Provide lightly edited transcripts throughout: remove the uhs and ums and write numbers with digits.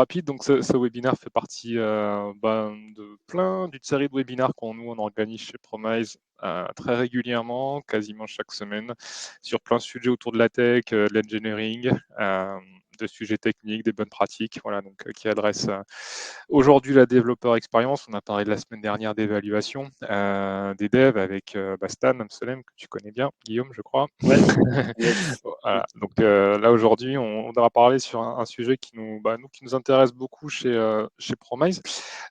rapide. Donc, ce webinaire fait partie d'une série de webinaires on organise chez Promise très régulièrement, quasiment chaque semaine, sur plein de sujets autour de la tech, de l'engineering, de sujets techniques, des bonnes pratiques, voilà, donc qui adresse aujourd'hui la développeur expérience. On a parlé de la semaine dernière d'évaluation des devs avec Stan Amselem, que tu connais bien, Guillaume, je crois. Ouais, yes. Voilà. Donc là aujourd'hui, on va parler sur un sujet qui nous intéresse beaucoup chez Promise,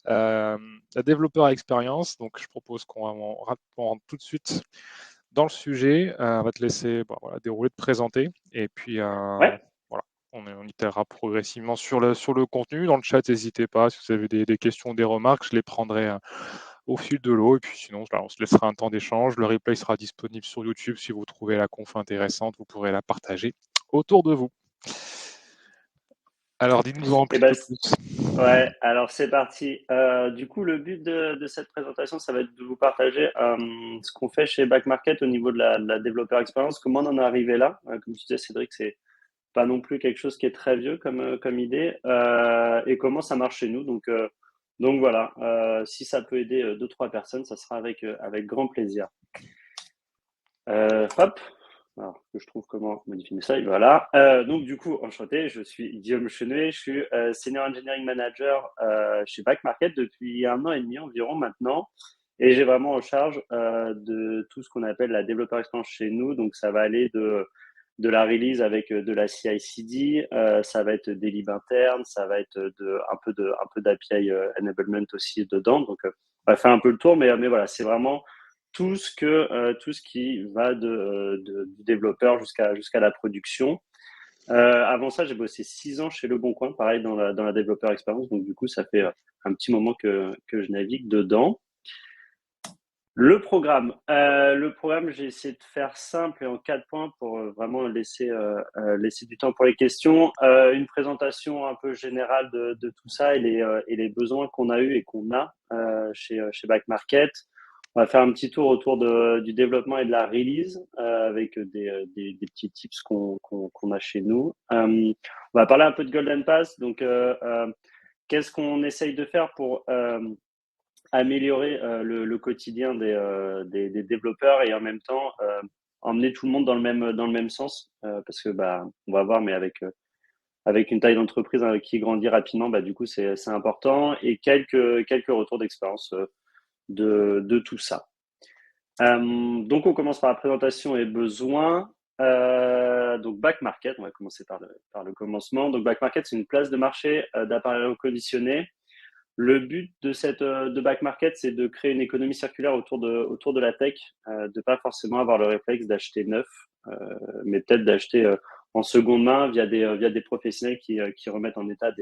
la développeur expérience. Donc je propose qu'on rentre tout de suite dans le sujet. On va te laisser dérouler, te présenter, et puis Ouais. voilà, on itérera progressivement sur le contenu. Dans le chat, n'hésitez pas, si vous avez des questions, des remarques, je les prendrai au fil de l'eau. Et puis sinon, on se laissera un temps d'échange. Le replay sera disponible sur YouTube. Si vous trouvez la conf intéressante, vous pourrez la partager autour de vous. Alors, dites-nous un Et petit peu plus. ouais, alors c'est parti. Du coup, le but de cette présentation, ça va être de vous partager ce qu'on fait chez Back Market au niveau de la développeur expérience, comment on en est arrivé là. Comme tu disais, Cédric, c'est pas non plus quelque chose qui est très vieux comme idée, et comment ça marche chez nous. Donc voilà, si ça peut aider deux, trois personnes, ça sera avec grand plaisir. Hop, alors que je trouve comment modifier mes slides, voilà. Donc du coup, enchanté, je suis Guillaume Chenet, je suis Senior Engineering Manager chez Back Market depuis 1 an et demi environ maintenant. Et j'ai vraiment en charge de tout ce qu'on appelle la développeur expérience chez nous. Donc ça va aller de la release avec de la CI/CD, ça va être des libs internes, ça va être un peu d'API enablement aussi dedans. Donc on va faire un peu le tour, mais voilà, c'est vraiment tout ce qui va du développeur jusqu'à la production. Avant ça, j'ai bossé 6 ans chez Le Bon Coin, pareil dans la développeur expérience. Donc du coup, ça fait un petit moment que je navigue dedans. Le programme, j'ai essayé de faire simple et en 4 points pour vraiment laisser du temps pour les questions. Une présentation un peu générale de tout ça et les besoins qu'on a eu et qu'on a chez Back Market. On va faire un petit tour autour du développement et de la release avec des petits tips qu'on a chez nous. On va parler un peu de Golden Pass. Donc, qu'est-ce qu'on essaye de faire pour améliorer le quotidien des développeurs et en même temps emmener tout le monde dans le même sens parce que on va voir, mais avec une taille d'entreprise qui grandit rapidement, du coup c'est important, et quelques retours d'expérience de tout ça. Donc on commence par la présentation et besoins. Donc Back Market, on va commencer par le commencement. Donc Back Market, c'est une place de marché d'appareils reconditionnés. Le but de Back Market, c'est de créer une économie circulaire autour de la tech, de pas forcément avoir le réflexe d'acheter neuf, mais peut-être d'acheter en seconde main via des professionnels qui remettent en état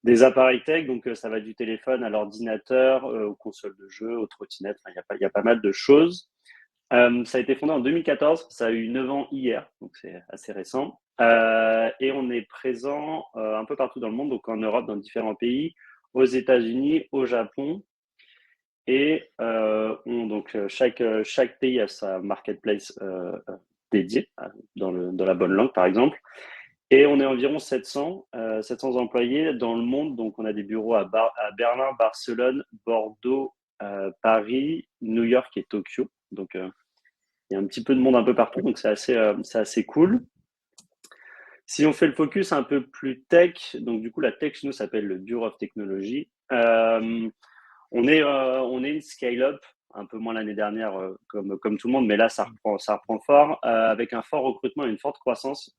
des appareils tech. Donc ça va du téléphone à l'ordinateur, aux consoles de jeux, aux trottinettes. Enfin, il y a pas mal de choses. Ça a été fondé en 2014, ça a eu 9 ans hier, donc c'est assez récent. Et on est présent un peu partout dans le monde, donc en Europe, dans différents pays, aux États-Unis, au Japon. Et chaque pays a sa marketplace dédiée dans la bonne langue, par exemple. Et on est environ 700 employés dans le monde. Donc, on a des bureaux à Berlin, Barcelone, Bordeaux, Paris, New York et Tokyo. Donc, il y a un petit peu de monde un peu partout. Donc, c'est assez cool. Si on fait le focus un peu plus tech, donc du coup, la tech chez nous s'appelle le Bureau of Technology. On est une scale-up, un peu moins l'année dernière, comme tout le monde, mais là, ça reprend fort, avec un fort recrutement et une forte croissance,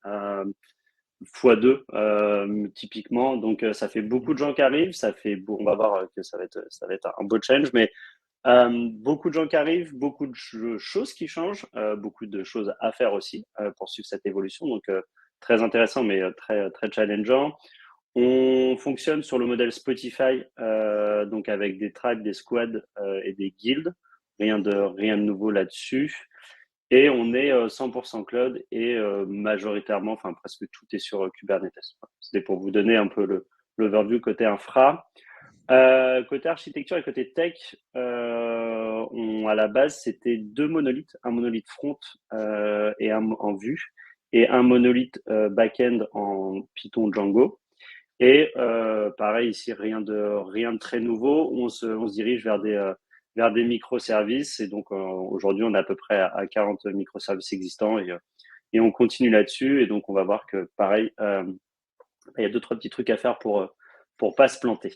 x2, typiquement. Donc, ça fait beaucoup de gens qui arrivent. On va voir que ça va être un beau challenge, mais beaucoup de gens qui arrivent, beaucoup de choses qui changent, beaucoup de choses à faire aussi pour suivre cette évolution. Donc, très intéressant, mais très, très challengeant. On fonctionne sur le modèle Spotify, donc avec des tribes, des squads et des guildes. Rien de nouveau là-dessus. Et on est 100% cloud et majoritairement, enfin presque tout est sur Kubernetes. C'était pour vous donner un peu l'overview côté infra. Côté architecture et côté tech, à la base, c'était 2 monolithes, un monolithe front et un en Vue, et un monolithe back-end en Python Django. Et pareil ici, rien de très nouveau. On se dirige vers des microservices. Et donc aujourd'hui, on est à peu près à 40 microservices existants et on continue là-dessus. Et donc on va voir que pareil, il y a deux trois petits trucs à faire pour pas se planter.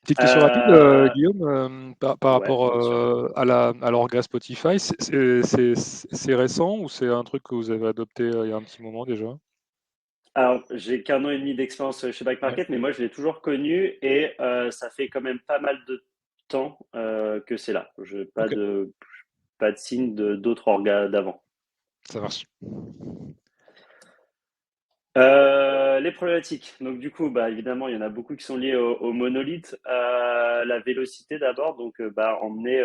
Petite question rapide, Euh, Guillaume, par ouais, rapport bien sûr. à l'orga Spotify, c'est récent ou c'est un truc que vous avez adopté il y a un petit moment déjà? Alors, j'ai qu'un an et demi d'expérience chez Back Ouais, Market, mais moi, je l'ai toujours connu et ça fait quand même pas mal de temps que c'est là. Je ok, pas de signe d'autres orgas d'avant. ça marche. Les problématiques. Donc du coup, bah évidemment, il y en a beaucoup qui sont liés au monolithe. La vélocité d'abord. Donc bah emmener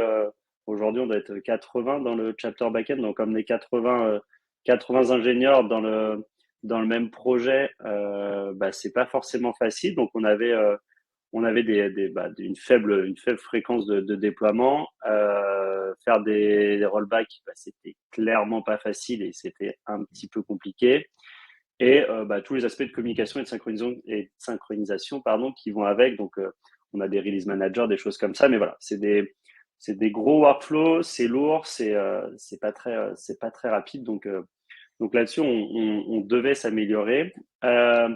aujourd'hui, on doit être 80 dans le chapter backend. Donc emmener 80 ingénieurs dans le même projet, bah c'est pas forcément facile. Donc on avait une faible fréquence de déploiement. Faire des rollbacks, bah, c'était clairement pas facile et c'était un petit peu compliqué. Et bah, tous les aspects de communication et de synchronisation pardon, qui vont avec. Donc, on a des release managers, des choses comme ça. Mais voilà, c'est des gros workflows, c'est lourd, c'est pas très rapide. Donc là-dessus, on devait s'améliorer. Euh,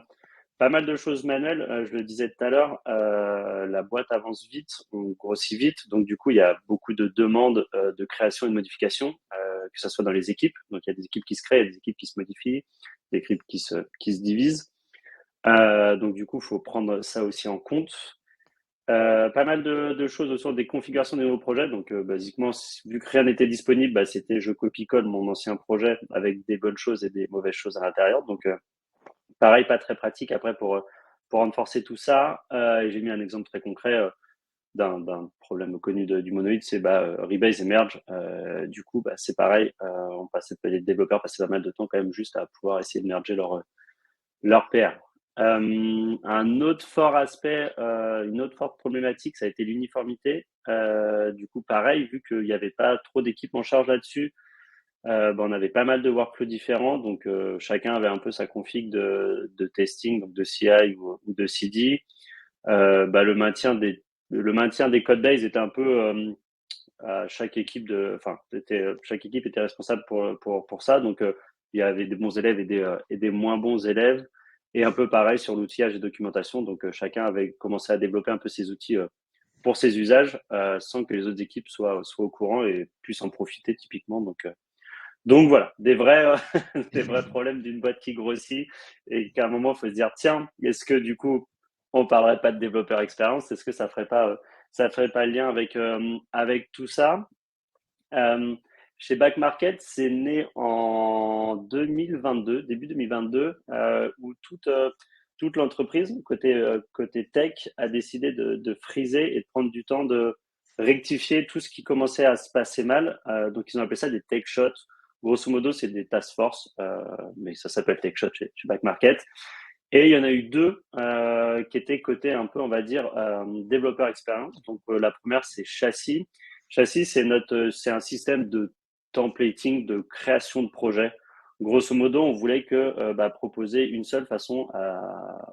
Pas mal de choses manuelles, je le disais tout à l'heure, la boîte avance vite, on grossit vite, donc du coup il y a beaucoup de demandes de création et de modification, que ce soit dans les équipes, donc il y a des équipes qui se créent, il y a des équipes qui se modifient, des équipes qui se divisent, donc du coup il faut prendre ça aussi en compte. Pas mal de choses autour des configurations des nouveaux projets, donc basiquement vu que rien n'était disponible, bah, c'était je copie-colle mon ancien projet avec des bonnes choses et des mauvaises choses à l'intérieur, donc pareil, pas très pratique après pour renforcer tout ça. J'ai mis un exemple très concret d'un problème connu du monolith, c'est Rebase et Merge. Du coup, bah, c'est pareil, les développeurs passaient pas mal de temps quand même juste à pouvoir essayer de merger leur PR. Un autre fort aspect, une autre forte problématique, ça a été l'uniformité. Du coup, pareil, vu qu'il n'y avait pas trop d'équipes en charge là-dessus, bah, on avait pas mal de workflows différents, donc chacun avait un peu sa config de testing, donc de CI ou de CD. Bah, le maintien des code base était un peu à chaque équipe chaque équipe était responsable pour ça. Donc il y avait des bons élèves et des moins bons élèves. Et un peu pareil sur l'outillage et documentation. Donc chacun avait commencé à développer un peu ses outils pour ses usages sans que les autres équipes soient au courant et puissent en profiter typiquement. Donc voilà, des vrais problèmes d'une boîte qui grossit et qu'à un moment, il faut se dire, tiens, est-ce que du coup, on parlerait pas de développeur expérience? Est-ce que ça ferait pas le lien avec tout ça? Euh, Chez Back Market, c'est né en 2022, début 2022, où toute l'entreprise, côté tech, a décidé de freezer et de prendre du temps de rectifier tout ce qui commençait à se passer mal. Donc, ils ont appelé ça des tech shots. Grosso modo, c'est des task force, mais ça s'appelle tech shot chez Back Market. Et il y en a eu deux qui étaient côté un peu, on va dire, développeur expérience. Donc, la première, c'est Châssis. Châssis, c'est un système de templating, de création de projet. Grosso modo, on voulait proposer une seule façon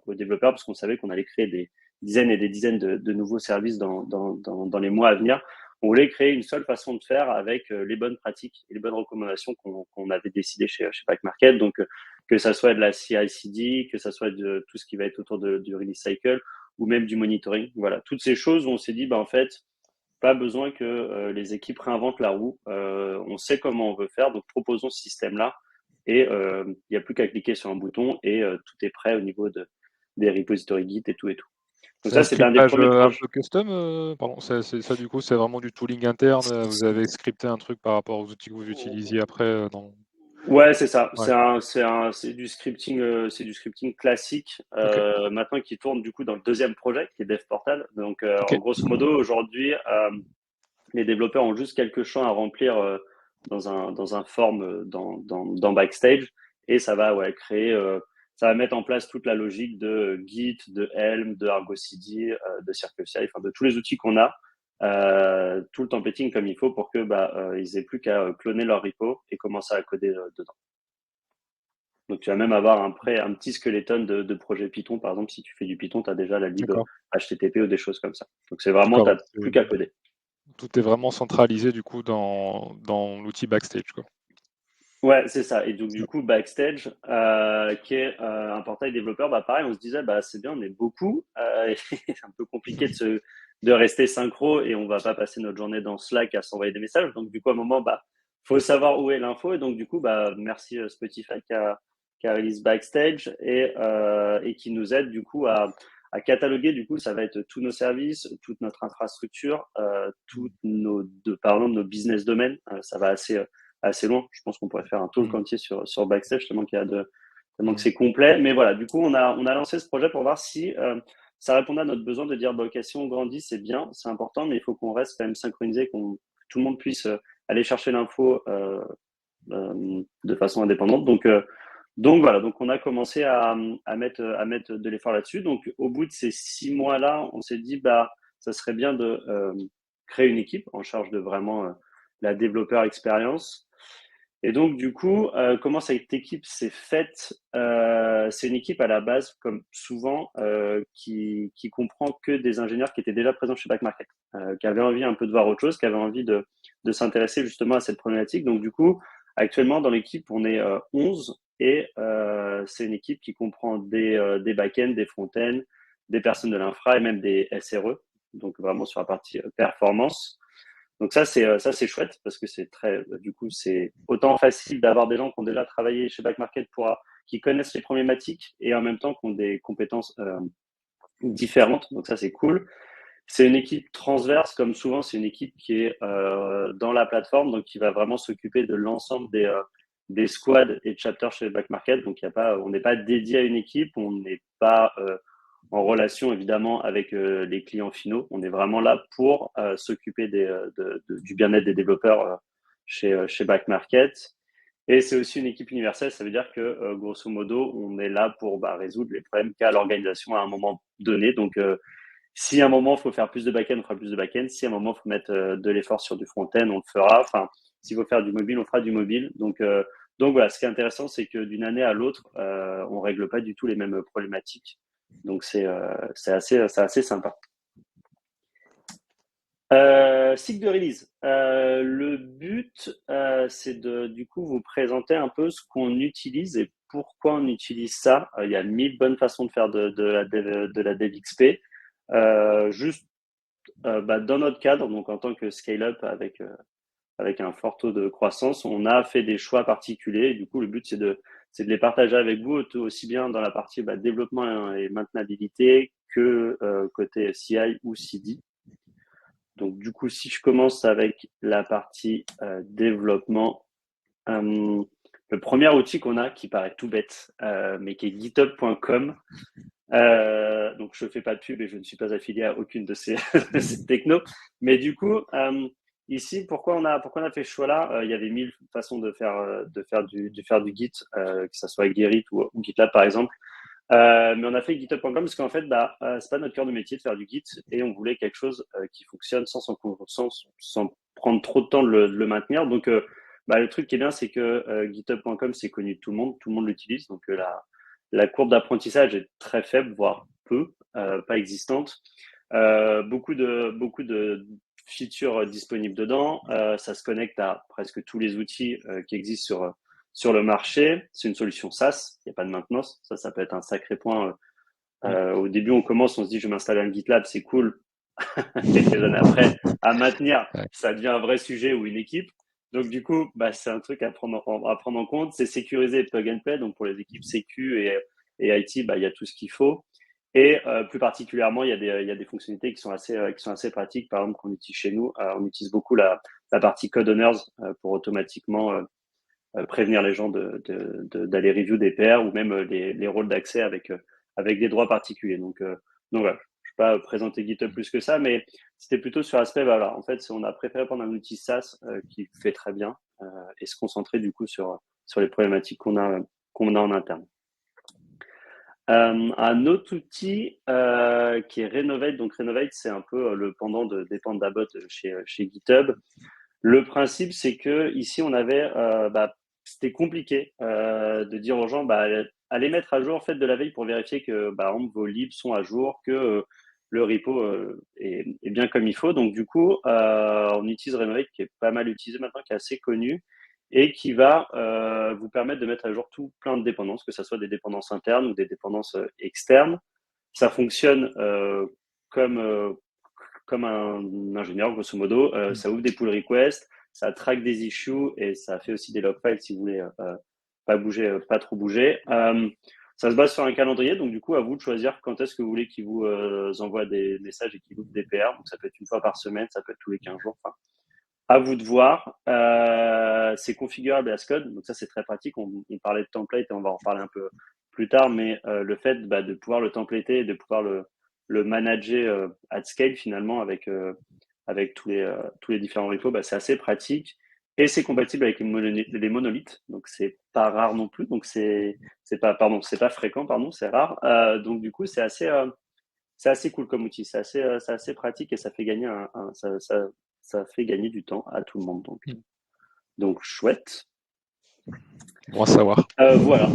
aux développeurs, parce qu'on savait qu'on allait créer des dizaines et des dizaines de nouveaux services dans les mois à venir. On voulait créer une seule façon de faire avec les bonnes pratiques et les bonnes recommandations qu'on avait décidées chez Pack Market. Donc, que ça soit de la CI/CD, que ça soit de tout ce qui va être autour du release cycle ou même du monitoring. Voilà, toutes ces choses où on s'est dit, bah, en fait, pas besoin que les équipes réinventent la roue. On sait comment on veut faire, donc proposons ce système-là. Et il n'y a plus qu'à cliquer sur un bouton et tout est prêt au niveau des repositories Git et tout et tout. Donc C'est ça, un c'était un des scriptage premiers un projets. peu custom, pardon, ça du coup, c'est vraiment du tooling interne. Vous avez scripté un truc par rapport aux outils que vous utilisiez après dans. Ouais, c'est ça. Ouais, C'est du scripting classique. ok, Maintenant qui tourne du coup dans le deuxième projet qui est DevPortal. Donc, ok. en grosso modo, aujourd'hui, les développeurs ont juste quelques champs à remplir dans un form dans Backstage et ça va créer, ça va mettre en place toute la logique de Git, de Helm, de Argo CD, de CircleCI, enfin de tous les outils qu'on a, tout le templating comme il faut pour que ils aient plus qu'à cloner leur repo et commencer à coder dedans. Donc, tu vas même avoir un petit skeleton de projet Python. Par exemple, si tu fais du Python, tu as déjà la lib D'accord. HTTP ou des choses comme ça. Donc, c'est vraiment, tu D'accord. n'as plus qu'à coder. Tout est vraiment centralisé du coup dans l'outil Backstage, quoi. Ouais, c'est ça. Et donc, du coup, Backstage, qui est un portail développeur, bah, pareil, on se disait, bah, c'est bien, on est beaucoup. Et c'est un peu compliqué de rester synchro et on va pas passer notre journée dans Slack à s'envoyer des messages. Donc, du coup, à un moment, bah, faut savoir où est l'info. Et donc, du coup, bah, merci Spotify qui a release Backstage et qui nous aide, du coup, à cataloguer. Du coup, ça va être tous nos services, toute notre infrastructure, toutes pardon, nos business domaines. Ça va assez loin. Je pense qu'on pourrait faire un talk Mmh. entier sur Backstage, tellement tellement que Mmh. c'est complet. Mais voilà, du coup, on a lancé ce projet pour voir si ça répondait à notre besoin de dire, bah, ok, si on grandit, c'est bien, c'est important, mais il faut qu'on reste quand même synchronisé, que tout le monde puisse aller chercher l'info de façon indépendante. Donc voilà, donc on a commencé à mettre de l'effort là-dessus. Donc au bout de ces 6 mois-là, on s'est dit, bah, ça serait bien de créer une équipe en charge de vraiment la développeur expérience. Et donc, du coup, comment cette équipe s'est faite? C'est une équipe à la base, comme souvent, qui comprend que des ingénieurs qui étaient déjà présents chez Back Market, qui avaient envie un peu de voir autre chose, qui avaient envie de s'intéresser justement à cette problématique. Donc, du coup, actuellement, dans l'équipe, on est 11 et c'est une équipe qui comprend des back-ends, des front-ends, des personnes de l'infra et même des SRE, donc vraiment sur la partie performance. Donc ça c'est chouette parce que c'est très du coup c'est autant facile d'avoir des gens qui ont déjà travaillé chez Back Market qui connaissent les problématiques et en même temps qui ont des compétences différentes. Donc ça c'est cool. C'est une équipe transverse comme souvent c'est une équipe qui est dans la plateforme donc qui va vraiment s'occuper de l'ensemble des squads et chapters chez Back Market. Donc il y a pas on n'est pas dédié à une équipe, on n'est pas en relation évidemment avec les clients finaux. On est vraiment là pour s'occuper du bien-être des développeurs chez Back Market. Et c'est aussi une équipe universelle, ça veut dire que grosso modo, on est là pour résoudre les problèmes qu'a l'organisation à un moment donné. Donc, si à un moment il faut faire plus de back-end, on fera plus de back-end. Si à un moment il faut mettre de l'effort sur du front-end, on le fera. Enfin, s'il faut faire du mobile, on fera du mobile. Donc voilà, ce qui est intéressant, c'est que d'une année à l'autre, on règle pas du tout les mêmes problématiques. Donc c'est assez sympa. Cycle de release. Le but, c'est de du coup vous présenter un peu ce qu'on utilise et pourquoi on utilise ça. Il y a 1000 bonnes façons de faire de la dev XP. Juste dans notre cadre, donc en tant que scale-up avec un fort taux de croissance, on a fait des choix particuliers. Et du coup, le but, c'est de les partager avec vous, aussi bien dans la partie développement et maintenabilité que côté CI ou CD. Donc, du coup, si je commence avec la partie développement, le premier outil qu'on a, qui paraît tout bête, mais qui est github.com. Donc, je ne fais pas de pub et je ne suis pas affilié à aucune de ces, ces technos. Mais du coup, ici, pourquoi on a fait ce choix-là? Il y avait 1000 façons de faire du Git, que ce soit Gerrit ou GitLab, par exemple. Mais on a fait github.com parce qu'en fait, c'est pas notre cœur de métier de faire du Git et on voulait quelque chose qui fonctionne sans prendre trop de temps de le maintenir. Donc, le truc qui est bien, c'est que github.com, c'est connu de tout le monde l'utilise. Donc, la courbe d'apprentissage est très faible, voire pas existante. Beaucoup de features disponibles dedans. Ça se connecte à presque tous les outils qui existent sur le marché. C'est une solution SaaS, il n'y a pas de maintenance. Ça peut être un sacré point. Au début, on commence, on se dit, je vais m'installer un GitLab, c'est cool. Quelques années après, à maintenir, Ouais. ça devient un vrai sujet ou une équipe. Donc, du coup, c'est un truc à prendre en compte. C'est sécurisé plug and play. Donc, pour les équipes sécu et IT, il y a tout ce qu'il faut. Et plus particulièrement, il y a des fonctionnalités qui sont assez pratiques. Par exemple, qu'on utilise chez nous, on utilise beaucoup la partie Code Owners pour automatiquement prévenir les gens d'aller review des PR ou même les rôles d'accès avec des droits particuliers. Donc voilà, je ne vais pas présenter GitHub plus que ça, mais c'était plutôt sur l'aspect, voilà, en fait, on a préféré prendre un outil SaaS qui fait très bien et se concentrer du coup sur les problématiques qu'on a en interne. Un autre outil qui est Renovate. Donc Renovate, c'est un peu le pendant des Pandabot chez GitHub. Le principe, c'est que ici, on avait c'était compliqué de dire aux gens, bah, allez mettre à jour, faites de la veille pour vérifier que, bah, par exemple, vos libs sont à jour, que le repo est bien comme il faut. Donc, du coup, on utilise Renovate, qui est pas mal utilisé maintenant, qui est assez connu, et qui va vous permettre de mettre à jour tout plein de dépendances, que ce soit des dépendances internes ou des dépendances externes. Ça fonctionne comme, euh, comme un ingénieur, grosso modo. Ça ouvre des pull requests, ça traque des issues et ça fait aussi des log files si vous voulez pas bouger, pas trop bouger. Ça se base sur un calendrier, donc du coup, à vous de choisir quand est-ce que vous voulez qu'il vous envoie des messages et qu'il ouvre des PR. Donc ça peut être une fois par semaine, ça peut être tous les 15 jours. Enfin, à vous de voir. C'est configurable as code, donc ça c'est très pratique. On parlait de template et on va en reparler un peu plus tard, mais le fait de pouvoir le templater et de pouvoir le manager at scale finalement avec tous les différents repos, c'est assez pratique et c'est compatible avec les monolithes, donc c'est pas rare non plus. Donc c'est pas pardon, c'est pas fréquent, pardon, c'est rare. Donc du coup c'est assez cool comme outil, c'est assez pratique et ça fait gagner ça fait gagner du temps à tout le monde. Donc chouette. Bon à savoir. Voilà.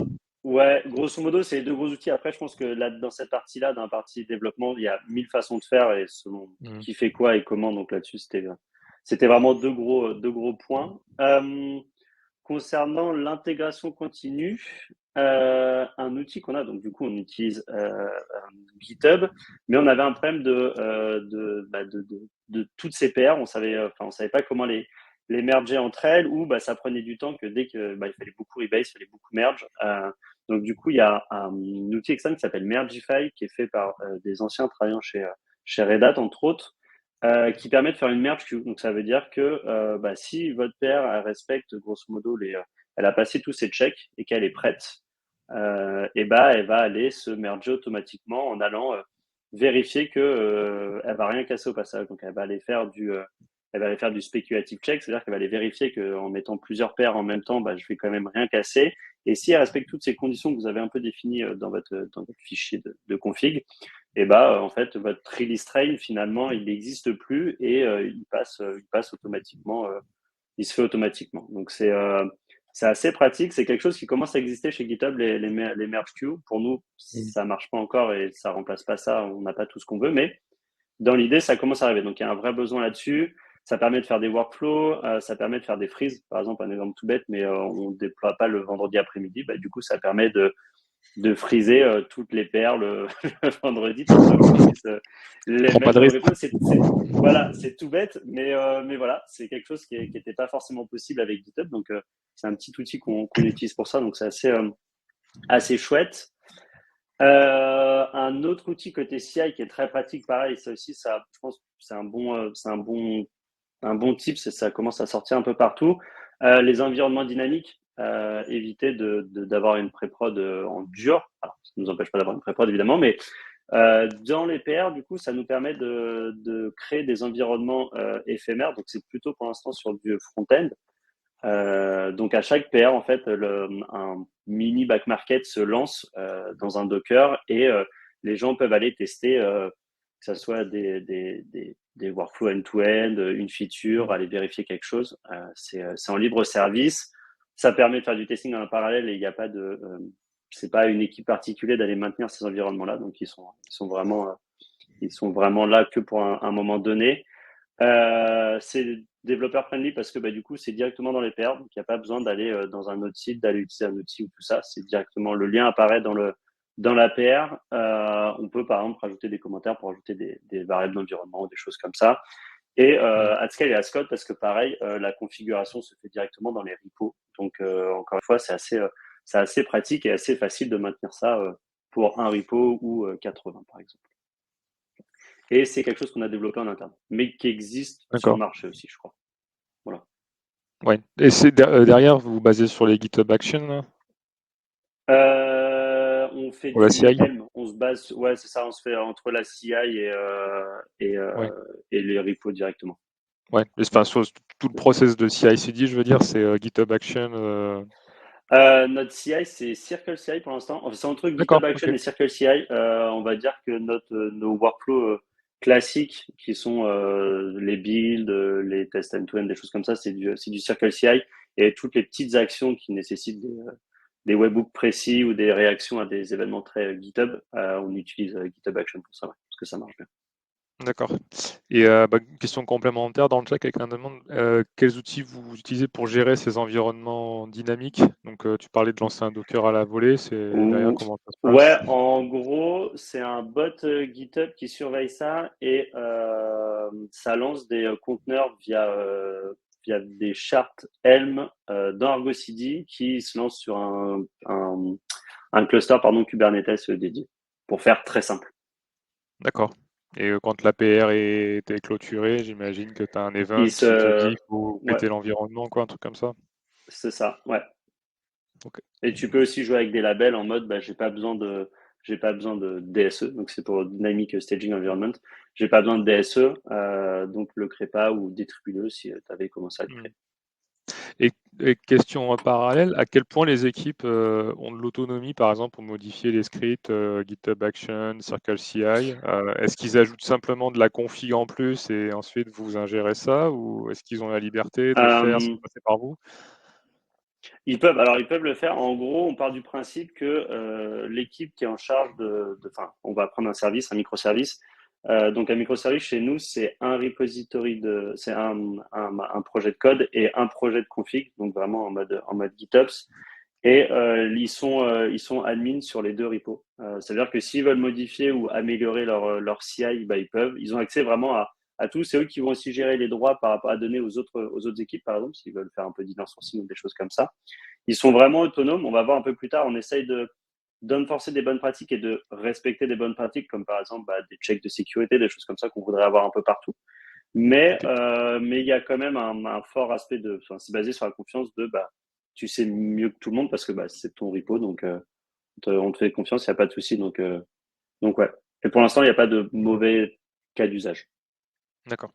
Ouais, grosso modo, c'est les deux gros outils. Après, je pense que là, dans cette partie-là, dans la partie développement, il y a 1000 façons de faire et selon Mm. qui fait quoi et comment. Donc là-dessus, c'était vraiment deux gros points. Concernant l'intégration continue, un outil qu'on a, donc du coup, on utilise GitHub, mais on avait un problème de toutes ces PR. On savait pas comment les merger entre elles, ou ça prenait du temps que dès que il fallait beaucoup rebase, il fallait beaucoup merge. Donc du coup, il y a un outil externe qui s'appelle Mergify, qui est fait par des anciens travaillant chez Red Hat, entre autres, qui permet de faire une merge queue. Donc ça veut dire que si votre paire elle respecte grosso modo elle a passé tous ses checks et qu'elle est prête, elle va aller se merger automatiquement en allant vérifier que elle va rien casser au passage. Donc elle va aller faire du speculative check, c'est-à-dire qu'elle va aller vérifier qu'en mettant plusieurs paires en même temps, je vais quand même rien casser. Et si elle respecte toutes ces conditions que vous avez un peu définies dans votre fichier de config, et en fait, votre release train, finalement, il n'existe plus et il passe automatiquement, il se fait automatiquement. Donc, c'est assez pratique. C'est quelque chose qui commence à exister chez GitHub, les merge queues. Pour nous, Mm. ça marche pas encore et ça remplace pas ça. On n'a pas tout ce qu'on veut, mais dans l'idée, ça commence à arriver. Donc, il y a un vrai besoin là-dessus. Ça permet de faire des workflows, ça permet de faire des freezes. Par exemple, un exemple tout bête, mais on ne déploie pas le vendredi après-midi. Du coup, ça permet de friser toutes les paires le vendredi pour pas que qu'on puisse les Prends pas mettre de dans le risque. repo. Voilà, c'est tout bête, mais voilà, c'est quelque chose qui n'était pas forcément possible avec GitHub. Donc, c'est un petit outil qu'on utilise pour ça. Donc, c'est assez chouette. Un autre outil côté CI qui est très pratique, pareil, ça aussi, je pense, un bon tip, ça commence à sortir un peu partout. Les environnements dynamiques, éviter d'avoir une pré-prod en dur. Alors, ça ne nous empêche pas d'avoir une pré-prod évidemment, mais dans les PR, du coup, ça nous permet de créer des environnements éphémères. Donc, c'est plutôt pour l'instant sur du front-end. Donc à chaque PR, en fait, un mini back market se lance dans un Docker et les gens peuvent aller tester, que ce soit des workflows end-to-end, une feature, aller vérifier quelque chose. C'est en libre service. Ça permet de faire du testing en parallèle et il n'y a pas c'est pas une équipe particulière d'aller maintenir ces environnements-là. Donc ils sont vraiment là que pour un moment donné. C'est développeur friendly parce que du coup c'est directement dans les PR, donc il n'y a pas besoin d'aller dans un autre site, d'aller utiliser un outil ou tout ça. C'est directement le lien apparaît dans la PR. On peut par exemple rajouter des commentaires pour ajouter des variables d'environnement ou des choses comme ça. Et Mm. AdScale et AdCode parce que pareil, la configuration se fait directement dans les repos. Donc encore une fois, c'est assez pratique et assez facile de maintenir ça pour un repo ou 80 par exemple. Et c'est quelque chose qu'on a développé en interne, mais qui existe sur le D'accord. marché aussi, je crois. Voilà. Ouais. Et derrière, vous vous basez sur les GitHub Actions là, On fait pour la du CI? Helm, on se base, ouais, c'est ça, on se fait entre la CI et, Ouais. et les repos directement. Ouais. Enfin, sur tout le process de CI/CD, je veux dire, c'est GitHub Action. Notre CI, c'est Circle CI pour l'instant. Enfin, c'est entre GitHub D'accord. Action Ok. et Circle CI. On va dire que nos workflows classiques, qui sont les builds, les tests end-to-end, des choses comme ça, c'est du Circle CI. et toutes les petites actions qui nécessitent des webhooks précis ou des réactions à des événements très GitHub, on utilise GitHub Action pour ça, parce que ça marche bien. D'accord. Et une question complémentaire dans le chat, quelqu'un demande quels outils vous utilisez pour gérer ces environnements dynamiques. Donc tu parlais de lancer un Docker à la volée, c'est derrière comment ça se Ouais, passe? en gros, c'est un bot GitHub qui surveille ça et ça lance des conteneurs via des charts Helm dans Argo CD qui se lancent sur un cluster Kubernetes dédié, pour faire très simple. D'accord. Et quand l'APR est clôturée, j'imagine que tu as un event Il qui te dit se... qu'il faut Ouais, péter l'environnement, quoi, un truc comme ça. c'est ça, ouais. Ok. Et tu peux aussi jouer avec des labels en mode, j'ai pas besoin de DSE, donc c'est pour Dynamic Staging Environment. J'ai pas besoin de DSE, donc le crée pas ou détribue-le si tu avais commencé à le Hmm. créer. Et question en parallèle, à quel point les équipes ont de l'autonomie, par exemple, pour modifier les scripts GitHub Action, Circle CI? Est-ce qu'ils ajoutent simplement de la config en plus et ensuite vous ingérez ça, ou est-ce qu'ils ont la liberté de le faire sans Euh, passer par vous? ils peuvent le faire. En gros, on part du principe que l'équipe qui est en charge enfin, on va prendre un service, un microservice. Donc un microservice chez nous, c'est un repository c'est un projet de code et un projet de config, donc vraiment en mode GitOps. Et ils sont admins sur les deux repos. C'est-à-dire que s'ils veulent modifier ou améliorer leur CI, bah, ils peuvent. Ils ont accès vraiment à tout. C'est eux qui vont aussi gérer les droits par rapport à donner aux autres équipes, par exemple, s'ils veulent faire un peu d'inner sourcing ou des choses comme ça. Ils sont vraiment autonomes. On va voir un peu plus tard. On essaye d'enforcer des bonnes pratiques et de respecter des bonnes pratiques, comme par exemple des checks de sécurité, des choses comme ça qu'on voudrait avoir un peu partout. Ok. Mais il y a quand même un fort aspect enfin, c'est basé sur la confiance bah, tu sais mieux que tout le monde parce que bah, c'est ton repo, donc on te fait confiance, il n'y a pas de souci. Donc ouais. Et pour l'instant, il n'y a pas de mauvais cas d'usage. D'accord.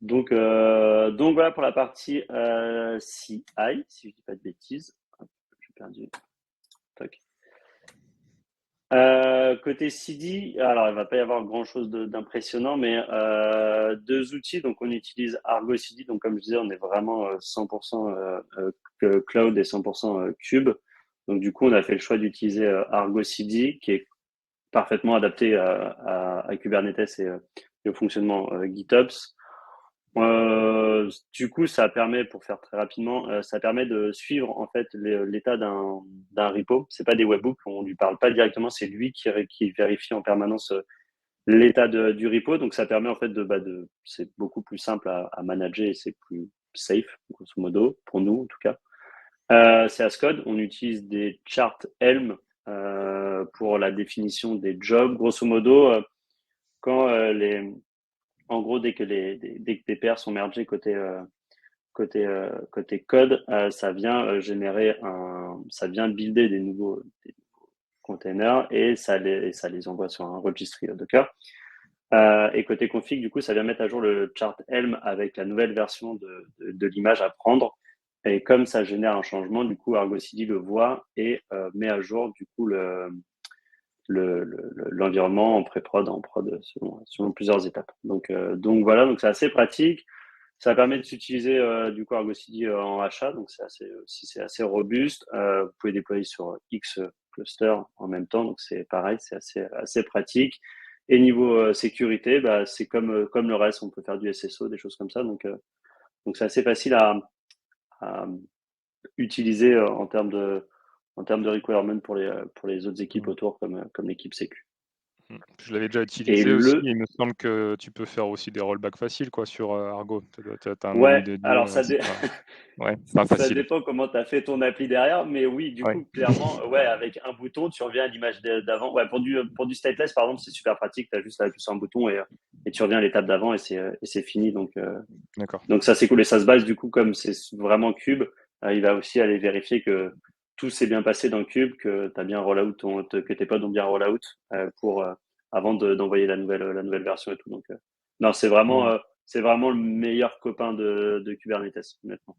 Donc voilà pour la partie CI, si je dis pas de bêtises. Hop, j'ai perdu. Toc. Côté CD, alors il va pas y avoir grand chose d'impressionnant, mais deux outils. Donc on utilise Argo CD. Donc comme je disais, on est vraiment 100% cloud et 100% cube. Donc du coup, on a fait le choix d'utiliser Argo CD, qui est parfaitement adapté à Kubernetes et au fonctionnement GitOps. Du coup, ça permet, pour faire très rapidement, ça permet de suivre en fait l'état d'un repo. C'est pas des webhooks, on lui parle pas directement, c'est lui qui vérifie en permanence l'état du repo. Donc ça permet en fait c'est beaucoup plus simple à manager et c'est plus safe, grosso modo, pour nous en tout cas. C'est Ascode. On utilise des charts Helm pour la définition des jobs. Grosso modo, quand en gros, dès que des paires sont mergées côté code, ça vient ça vient builder des containers et ça les envoie sur un registry Docker. Et côté config, du coup, ça vient mettre à jour le chart Helm avec la nouvelle version de l'image à prendre. Et comme ça génère un changement, du coup, Argo CD le voit et met à jour du coup l'environnement en pré-prod, en prod, selon plusieurs étapes. Donc voilà, donc c'est assez pratique. Ça permet de s'utiliser du coup Argo CD en achat, donc c'est assez robuste. Vous pouvez déployer sur X clusters en même temps, donc c'est pareil, c'est assez pratique. Et niveau sécurité, bah, c'est comme le reste, on peut faire du SSO, des choses comme ça, donc c'est assez facile à utiliser en termes de requirement pour les autres équipes Mhm. autour, comme l'équipe Sécu. Je l'avais déjà Et utilisé aussi. Il me semble que tu peux faire aussi des rollbacks faciles quoi, sur Argo. Tu as un menu ouais, dédié. alors C'est pas... Ouais, pas ça facile. dépend comment tu as fait ton appli derrière, mais oui, du Ouais. coup, clairement, ouais, avec un bouton, tu reviens à l'image d'avant. Ouais, pour du stateless, par exemple, c'est super pratique. Tu as juste à appuyer sur un bouton et tu reviens à l'étape d'avant et c'est fini. D'accord. Donc ça, c'est cool. Et ça se base, du coup, comme c'est vraiment Cube, il va aussi aller vérifier que tout s'est bien passé dans Cube, que tu as bien rollout, que tes pods ont bien rollout avant d'envoyer la nouvelle version et tout. Donc, non, Mhm. c'est vraiment le meilleur copain de Kubernetes, honnêtement.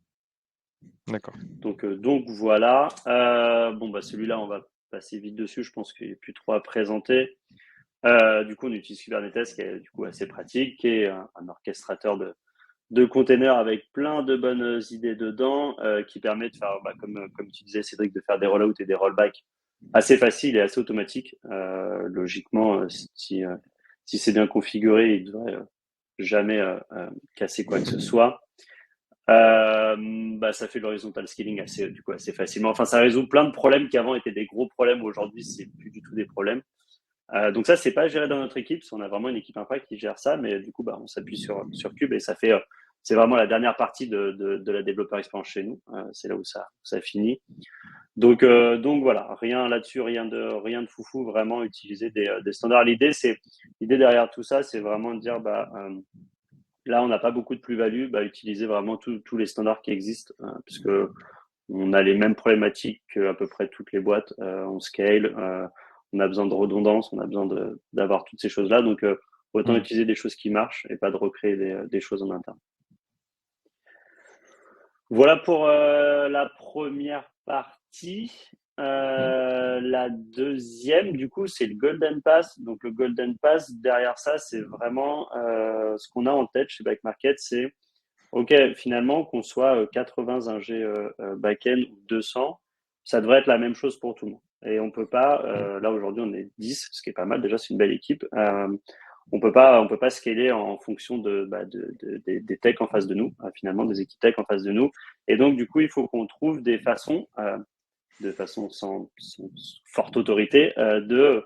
D'accord. Donc voilà. Bon, bah celui-là, on va passer vite dessus. Je pense qu'il n'y a plus trop à présenter. Du coup, on utilise Kubernetes, qui est du coup assez pratique, qui est un orchestrateur de containers avec plein de bonnes idées dedans qui permet de faire, comme tu disais, Cédric, de faire des rollouts et des rollbacks assez faciles et assez automatiques. Logiquement, si c'est bien configuré, il ne devrait jamais casser quoi que ce soit. Ça fait l'horizontal scaling assez facilement. Enfin, ça résout plein de problèmes qui avant étaient des gros problèmes. Aujourd'hui, c'est plus du tout des problèmes. Donc ça, c'est pas géré dans notre équipe. On a vraiment une équipe infra qui gère ça, mais du coup, on s'appuie sur Cube et ça fait, c'est vraiment la dernière partie de la développeur expérience chez nous. C'est là où ça finit. Donc voilà, rien là-dessus, rien de foufou. Vraiment utiliser des standards. L'idée derrière tout ça, c'est vraiment de dire, là, on n'a pas beaucoup de plus-value. Utiliser vraiment tous les standards qui existent, puisque on a les mêmes problématiques qu'à peu près toutes les boîtes. On scale, on a besoin de redondance, on a besoin d'avoir toutes ces choses-là. Donc, autant utiliser des choses qui marchent et pas de recréer des choses en interne. Voilà pour la première partie. La deuxième, du coup, c'est le Golden Pass. Donc, le Golden Pass, derrière ça, c'est vraiment ce qu'on a en tête chez Back Market, c'est OK, finalement, qu'on soit 80 ingé back-end ou 200, ça devrait être la même chose pour tout le monde. Et on peut pas, là aujourd'hui on est 10, ce qui est pas mal, déjà c'est une belle équipe. On peut pas scaler en fonction des techs en face de nous, finalement des équipes tech en face de nous. Et donc du coup, il faut qu'on trouve des façons, de façon sans forte autorité, de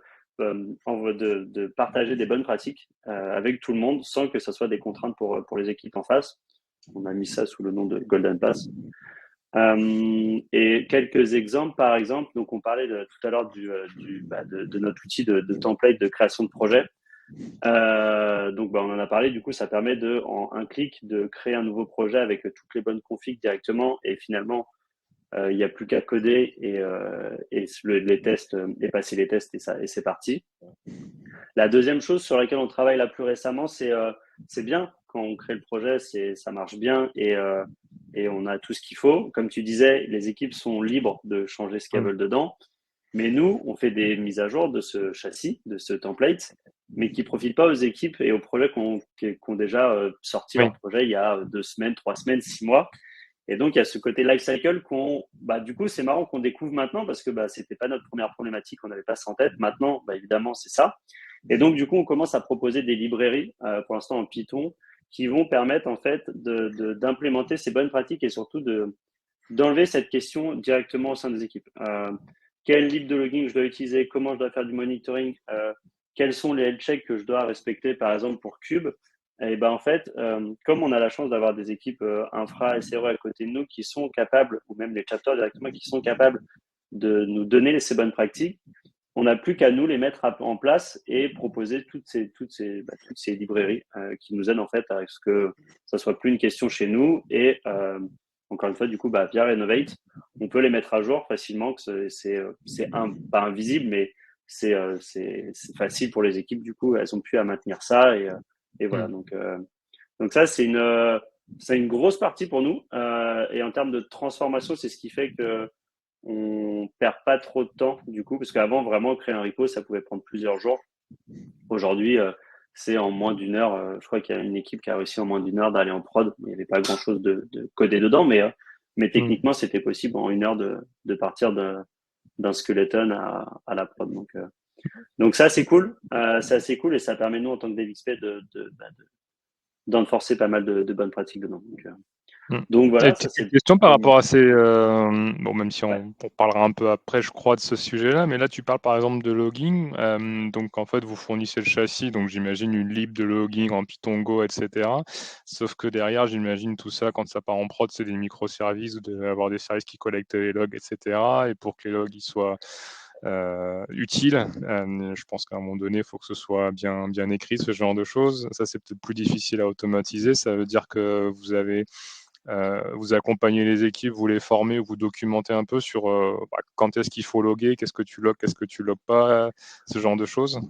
partager des bonnes pratiques avec tout le monde sans que ce soit des contraintes pour les équipes en face. On a mis ça sous le nom de Golden Pass. Et quelques exemples, par exemple, donc on parlait tout à l'heure de notre outil de template de création de projet. Donc on en a parlé, du coup ça permet en un clic de créer un nouveau projet avec toutes les bonnes configs directement et finalement il n'y a plus qu'à coder et les tests, et passer les tests et c'est parti. La deuxième chose sur laquelle on travaille là plus récemment, c'est bien quand on crée le projet, ça marche bien et on a tout ce qu'il faut. Comme tu disais, les équipes sont libres de changer ce qu'elles veulent dedans. Mais nous, on fait des mises à jour de ce châssis, de ce template, mais qui ne profitent pas aux équipes et aux projets qui ont déjà sorti leur projet il y a 2 semaines, 3 semaines, 6 mois. Et donc, il y a ce côté life cycle du coup, c'est marrant qu'on découvre maintenant parce que c'était pas notre première problématique, on n'avait pas ça en tête. Maintenant, évidemment, c'est ça. Et donc, du coup, on commence à proposer des librairies, pour l'instant en Python, qui vont permettre, en fait, d'implémenter ces bonnes pratiques et surtout d'enlever cette question directement au sein des équipes. Quel livre de logging je dois utiliser? Comment je dois faire du monitoring? Quels sont les health checks que je dois respecter, par exemple, pour Cube? Et en fait, comme on a la chance d'avoir des équipes infra et SRE à côté de nous qui sont capables, ou même les chapters directement, qui sont capables de nous donner ces bonnes pratiques, on n'a plus qu'à nous les mettre en place et proposer toutes ces librairies qui nous aident en fait à ce que ça soit plus une question chez nous et encore une fois du coup via Renovate on peut les mettre à jour facilement, que c'est pas invisible mais c'est facile pour les équipes, du coup elles ont pu à maintenir ça et voilà. Donc ça c'est une grosse partie pour nous et en termes de transformation c'est ce qui fait que on perd pas trop de temps du coup, parce qu'avant vraiment créer un repo ça pouvait prendre plusieurs jours. Aujourd'hui c'est en moins d'1 heure. Je crois qu'il y a une équipe qui a réussi en moins d'1 heure d'aller en prod. Il n'y avait pas grand chose de coder dedans, mais techniquement c'était possible en 1 heure de partir d'un skeleton à la prod. Donc ça c'est cool, c'est assez cool et ça permet nous en tant que DevXP d'enforcer pas mal de bonnes pratiques dedans. Donc voilà, ça c'est une question par rapport à ces. Même si on parlera un peu après, je crois, de ce sujet-là, mais là tu parles par exemple de logging. Donc en fait, vous fournissez le châssis, donc j'imagine une lib de logging en Python Go, etc. Sauf que derrière, j'imagine tout ça, quand ça part en prod, c'est des microservices, vous devez avoir des services qui collectent les logs, etc. Et pour que les logs ils soient utiles, je pense qu'à un moment donné, il faut que ce soit bien écrit, ce genre de choses. Ça, c'est peut-être plus difficile à automatiser. Ça veut dire que vous accompagnez les équipes, vous les formez, vous documentez un peu sur quand est-ce qu'il faut loguer, qu'est-ce que tu logs, qu'est-ce que tu logs pas, ce genre de choses.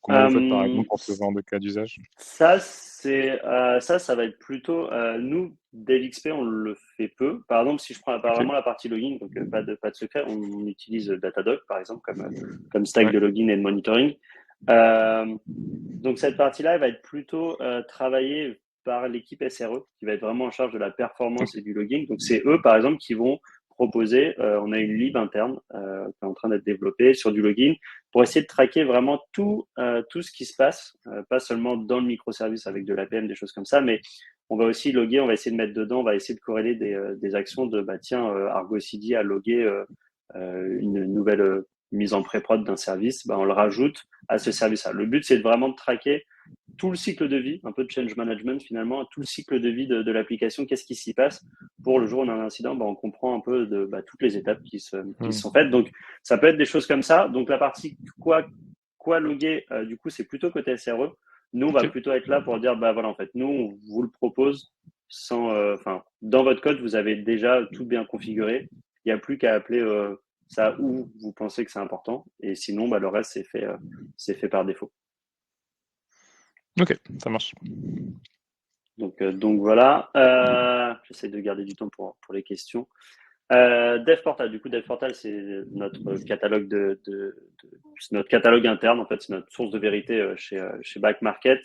Comment vous faites par exemple pour ce genre de cas d'usage? Ça, ça va être plutôt nous, DevXP, on le fait peu. Par exemple, si je prends vraiment la partie login, donc pas de secret, on utilise Datadog par exemple comme stack de login et de monitoring. Donc cette partie-là, elle va être plutôt travaillée par l'équipe SRE, qui va être vraiment en charge de la performance et du logging. Donc, c'est eux, par exemple, qui vont proposer, on a une lib interne qui est en train d'être développée sur du logging pour essayer de traquer vraiment tout ce qui se passe, pas seulement dans le microservice avec de l'APM, des choses comme ça, mais on va aussi loguer, on va essayer de mettre dedans, on va essayer de corréler des actions de, tiens, Argo CD a logué une nouvelle mise en pré-prod d'un service, on le rajoute à ce service-là. Le but, c'est vraiment de traquer tout le cycle de vie, un peu de change management finalement, tout le cycle de vie de l'application, qu'est-ce qui s'y passe pour le jour où on a un incident, on comprend un peu de toutes les étapes qui sont faites. Donc, ça peut être des choses comme ça. Donc, la partie quoi loguer, du coup, c'est plutôt côté SRE. Nous, on va plutôt être là pour dire, voilà, en fait, nous, on vous le propose sans, dans votre code, vous avez déjà tout bien configuré. Il n'y a plus qu'à appeler ça où vous pensez que c'est important. Et sinon, le reste, c'est fait par défaut. Ok, ça marche. Donc voilà, j'essaie de garder du temps pour les questions. DevPortal, du coup, DevPortal, c'est notre catalogue c'est notre catalogue interne, en fait, c'est notre source de vérité chez Backmarket.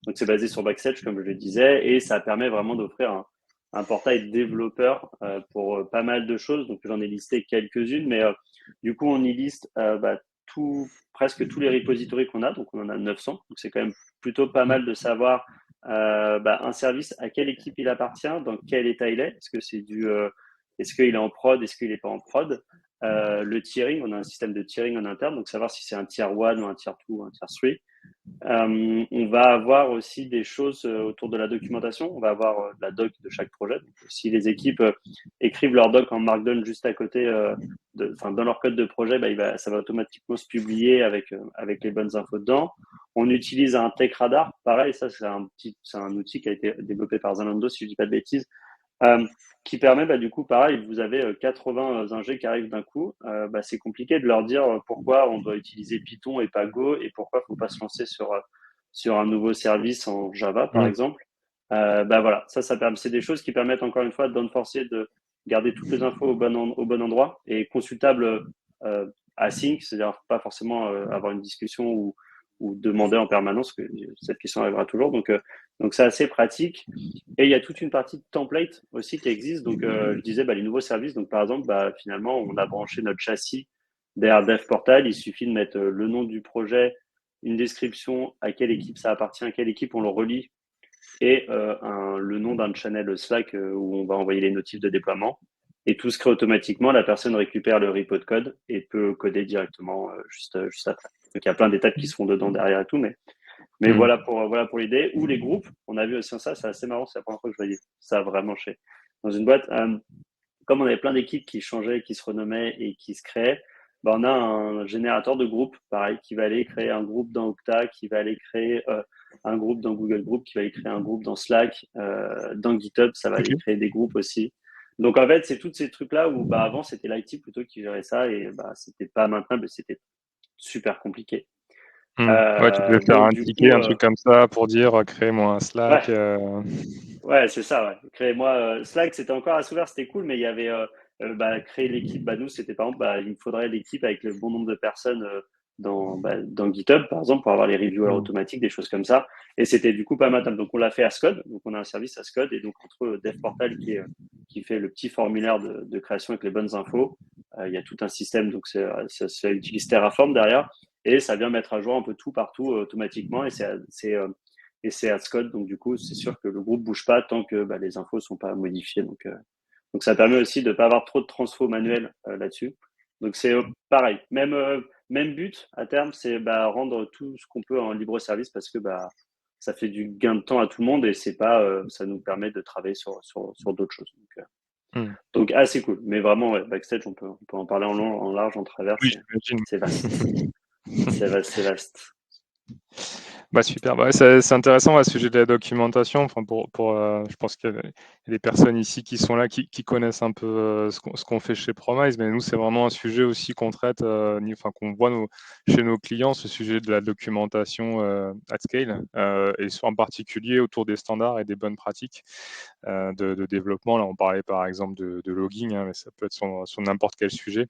Donc, c'est basé sur Backstage, comme je le disais, et ça permet vraiment d'offrir un portail développeur pour pas mal de choses. Donc, j'en ai listé quelques-unes, mais du coup, on y liste presque tous les repositories qu'on a. Donc, on en a 900. Donc, c'est quand même plutôt pas mal de savoir un service, à quelle équipe il appartient, dans quel état il est. Est-ce que c'est est-ce qu'il est en prod, est-ce qu'il n'est pas en prod? Le tiering, on a un système de tiering en interne, donc savoir si c'est un tier 1 ou un tier 2 ou un tier 3. On va avoir aussi des choses autour de la documentation. On va avoir la doc de chaque projet. Donc, si les équipes écrivent leur doc en Markdown juste à côté, dans leur code de projet, ça va automatiquement se publier avec les bonnes infos dedans. On utilise un Tech Radar. Pareil, ça, c'est un outil qui a été développé par Zalando, si je ne dis pas de bêtises, qui permet, du coup, pareil, vous avez 80 ingés qui arrivent d'un coup. C'est compliqué de leur dire pourquoi on doit utiliser Python et pas Go et pourquoi il ne faut pas se lancer sur un nouveau service en Java, par exemple. Voilà, ça permet, c'est des choses qui permettent encore une fois d'enforcer, de garder toutes les infos au bon endroit et consultable async, c'est-à-dire pas forcément avoir une discussion ou demander en permanence, que cette question arrivera toujours. Donc c'est assez pratique. Et il y a toute une partie de template aussi qui existe. Donc, je disais, les nouveaux services. Donc, par exemple, finalement, on a branché notre châssis derrière DevPortal. Il suffit de mettre le nom du projet, une description, à quelle équipe ça appartient, à quelle équipe on le relie, et le nom d'un channel Slack où on va envoyer les notifs de déploiement. Et tout se crée automatiquement. La personne récupère le repo de code et peut coder directement juste après. Donc, il y a plein d'étapes qui se font dedans derrière et tout, mais voilà pour l'idée. Ou les groupes, on a vu aussi ça, c'est assez marrant, c'est la première fois que je voyais ça vraiment dans une boîte. Comme on avait plein d'équipes qui changeaient, qui se renommaient et qui se créaient, on a un générateur de groupes, pareil, qui va aller créer un groupe dans Okta, qui va aller créer un groupe dans Google Group, qui va aller créer un groupe dans Slack, dans GitHub, ça va aller créer des groupes aussi. Donc en fait, c'est tous ces trucs-là où avant c'était l'IT plutôt qui gérait ça et c'était pas maintenable, c'était super compliqué. Ouais, tu devais faire un ticket, un truc comme ça pour dire créez-moi un Slack. Ouais, c'est ça. Ouais. Créez-moi Slack, c'était encore assez ouvert, c'était cool, mais il y avait créer l'équipe. Nous, c'était par exemple, il me faudrait l'équipe avec le bon nombre de personnes dans GitHub, par exemple, pour avoir les reviewers automatiques, des choses comme ça. Et c'était du coup pas mal. Donc, on l'a fait à Scode. Donc, on a un service à Scode. Et donc, entre DevPortal qui fait le petit formulaire de création avec les bonnes infos, il y a tout un système. Donc, ça utilise Terraform derrière. Et ça vient mettre à jour un peu tout partout automatiquement. Et c'est Ascode, donc du coup, c'est sûr que le groupe bouge pas tant que les infos sont pas modifiées. Donc ça permet aussi de ne pas avoir trop de transfo manuels là-dessus. Donc c'est pareil, même but à terme, c'est rendre tout ce qu'on peut en libre service parce que ça fait du gain de temps à tout le monde et c'est pas, ça nous permet de travailler sur d'autres choses. Donc assez cool. Mais vraiment, Backstage, on peut en parler en long, en large, en travers. Oui, c'est vaste. C'est vaste. Super. C'est intéressant à ce sujet de la documentation. Enfin, je pense qu'il y a des personnes ici qui sont là, qui connaissent un peu ce qu'on fait chez Promise, mais nous, c'est vraiment un sujet aussi qu'on traite, qu'on voit chez nos clients, ce sujet de la documentation at scale, et en particulier autour des standards et des bonnes pratiques de développement. Là, on parlait par exemple de logging, mais ça peut être sur n'importe quel sujet.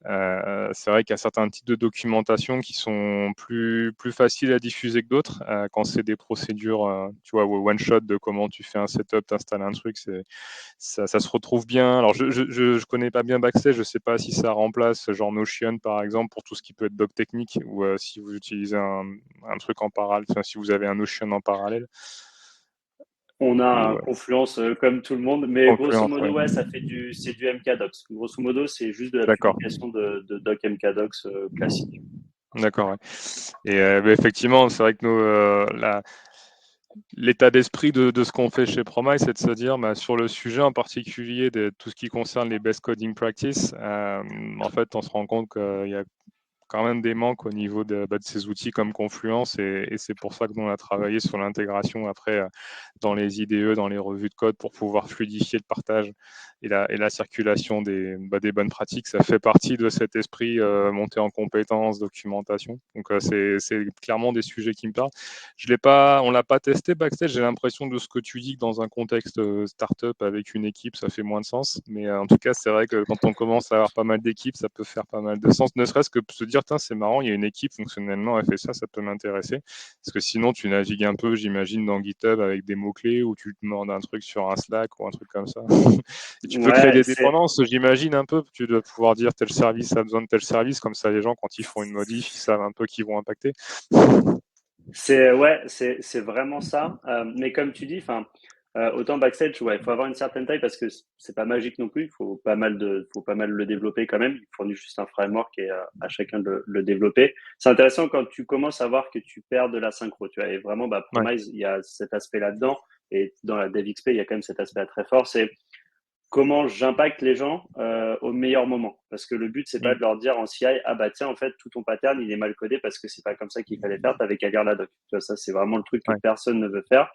C'est vrai qu'il y a certains types de documentation qui sont plus faciles à diffuser que d'autres. Quand c'est des procédures, tu vois, one shot de comment tu fais un setup, t'installes un truc, ça se retrouve bien. Alors, je connais pas bien Backstage, je sais pas si ça remplace genre Notion par exemple pour tout ce qui peut être doc technique ou si vous utilisez un truc en parallèle, enfin, si vous avez un Notion en parallèle. On a Ou un Confluence comme tout le monde, mais grosso Confluence, modo, ouais. ouais, c'est du MKDocs. Grosso modo, c'est juste de la D'accord, publication de doc MKDocs classique. d'accord, ouais. Et bah, effectivement, c'est vrai que l'état d'esprit de ce qu'on fait chez Promise, c'est de se dire, bah, sur le sujet en particulier de tout ce qui concerne les best coding practices, en fait, on se rend compte qu'il y a quand même des manques au niveau de ces outils comme Confluence et c'est pour ça que nous on a travaillé sur l'intégration après dans les IDE, dans les revues de code pour pouvoir fluidifier le partage et la circulation des bonnes pratiques. Ça fait partie de cet esprit montée en compétences, documentation. Donc c'est clairement des sujets qui me parlent. On l'a pas testé Backstage. J'ai l'impression de ce que tu dis que dans un contexte startup avec une équipe, ça fait moins de sens. Mais en tout cas, c'est vrai que quand on commence à avoir pas mal d'équipes, ça peut faire pas mal de sens. Ne serait-ce que se dire, c'est marrant, il y a une équipe fonctionnellement, elle fait ça peut m'intéresser. Parce que sinon, tu navigues un peu, j'imagine, dans GitHub avec des mots-clés ou tu demandes un truc sur un Slack ou un truc comme ça. Et tu peux créer Ouais, des dépendances, j'imagine, un peu. Tu dois pouvoir dire tel service a besoin de tel service. Comme ça, les gens, quand ils font une modif, ils savent un peu qui vont impacter. c'est vraiment ça. Mais comme tu dis, enfin, autant Backstage, ouais, il faut avoir une certaine taille parce que c'est pas magique non plus. Faut pas mal le développer quand même. Il fournit juste un framework et à chacun de le développer. C'est intéressant quand tu commences à voir que tu perds de la synchro, tu vois. Et vraiment, bah, Ouais. Promise, il y a cet aspect là-dedans. Et dans la DevXP, il y a quand même cet aspect très fort. C'est comment j'impacte les gens au meilleur moment. Parce que le but, c'est pas Mm. de leur dire en CI, ah bah tiens, en fait, tout ton pattern, il est mal codé parce que c'est pas comme ça qu'il fallait faire, t'avais qu'à lire la doc. Tu vois, ça, c'est vraiment le truc que Ouais. personne ne veut faire.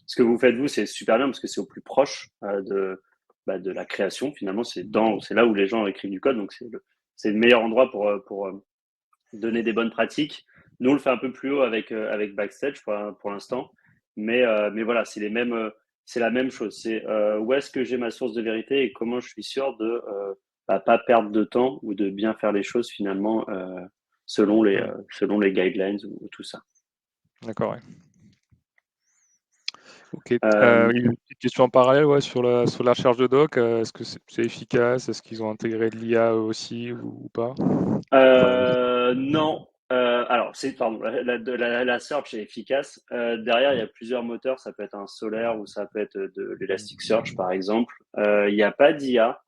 Ce que vous faites, vous, c'est super bien parce que c'est au plus proche de la création. Finalement, c'est là où les gens écrivent du code. Donc, c'est le meilleur endroit pour donner des bonnes pratiques. Nous, on le fait un peu plus haut avec Backstage pour l'instant. Mais voilà, c'est la même chose. C'est où est-ce que j'ai ma source de vérité et comment je suis sûr de pas perdre de temps ou de bien faire les choses finalement Mm. selon les guidelines ou tout ça. D'accord, ouais. Ok. Euh, Une petite question en parallèle, ouais, sur la recherche de doc. Est-ce que c'est efficace? Est-ce qu'ils ont intégré de l'IA aussi ou pas? Non. Alors, pardon, la search est efficace. Derrière, il y a plusieurs moteurs. Ça peut être un solaire ou ça peut être de l'Elasticsearch, par exemple. Il n'y a pas d'IA.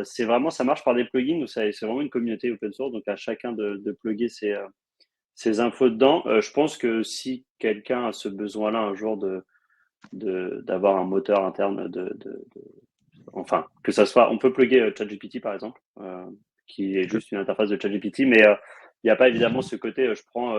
C'est vraiment, ça marche par des plugins. C'est vraiment une communauté open source. Donc, à chacun de plugger ses infos dedans. Je pense que si quelqu'un a ce besoin-là un jour d'avoir un moteur interne enfin, que ça soit, on peut plugger ChatGPT par exemple, qui est Ok. juste une interface de ChatGPT, mais il n'y a pas évidemment ce côté, je prends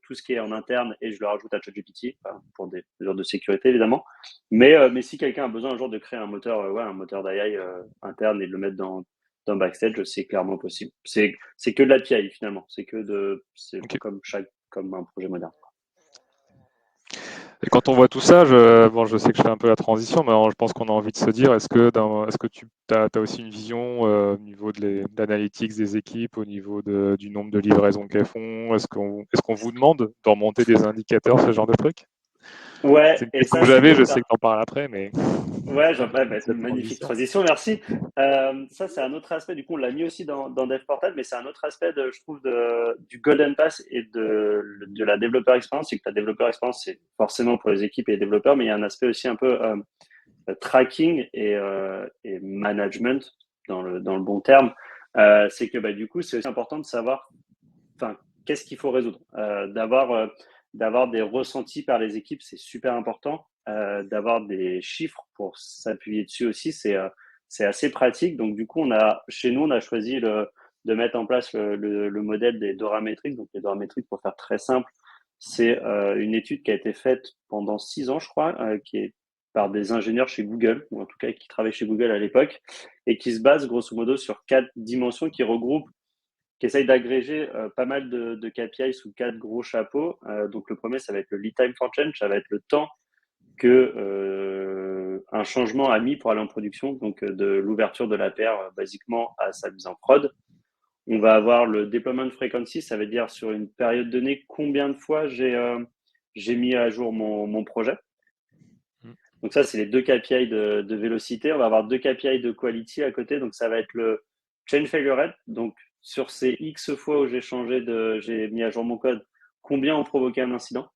tout ce qui est en interne et je le rajoute à ChatGPT, pour des mesures de sécurité évidemment. Mais si quelqu'un a besoin un jour de créer un moteur, un moteur d'AI interne et de le mettre dans Backstage, c'est clairement possible. C'est que de l'API finalement, c'est Ok. comme un projet moderne. Et quand on voit tout ça, bon, je sais que je fais un peu la transition, mais alors, je pense qu'on a envie de se dire, est-ce que tu as aussi une vision au niveau de l'analytics des équipes, au niveau du nombre de livraisons qu'elles font? Est-ce qu'on vous demande de remonter des indicateurs, ce genre de trucs? Ouais, C'est une et question ça que c'est j'avais, je une sais que tu en parles après, mais cette magnifique transition. transition, merci. Ça, c'est un autre aspect. Du coup, on l'a mis aussi dans DevPortal, mais c'est un autre aspect, je trouve, du Golden Pass et de la développeur expérience. C'est que la développeur expérience, c'est forcément pour les équipes et les développeurs, mais il y a un aspect aussi un peu tracking et management dans le bon terme. C'est que du coup, c'est aussi important de savoir, enfin, qu'est-ce qu'il faut résoudre. D'avoir des ressentis par les équipes, c'est super important. D'avoir des chiffres pour s'appuyer dessus aussi, c'est assez pratique. Donc du coup, chez nous, on a choisi de mettre en place le modèle des doramétriques. Donc les doramétriques, pour faire très simple, c'est une étude qui a été faite pendant 6 ans, je crois, qui est par des ingénieurs chez Google, ou en tout cas qui travaillaient chez Google à l'époque, et qui se base grosso modo sur 4 dimensions qui regroupent, qui essaye d'agréger pas mal de KPI sous 4 gros chapeaux. Donc le premier, ça va être le lead time for change, ça va être le temps que un changement a mis pour aller en production, donc de l'ouverture de l'APR basiquement à sa mise en prod. On va avoir le deployment frequency, ça veut dire sur une période donnée, combien de fois j'ai mis à jour mon projet. Donc ça, c'est les deux KPI de vélocité. On va avoir deux KPI de quality à côté. Donc ça va être le change failure rate. Donc sur ces X fois où j'ai mis à jour mon code, combien ont provoqué un incident?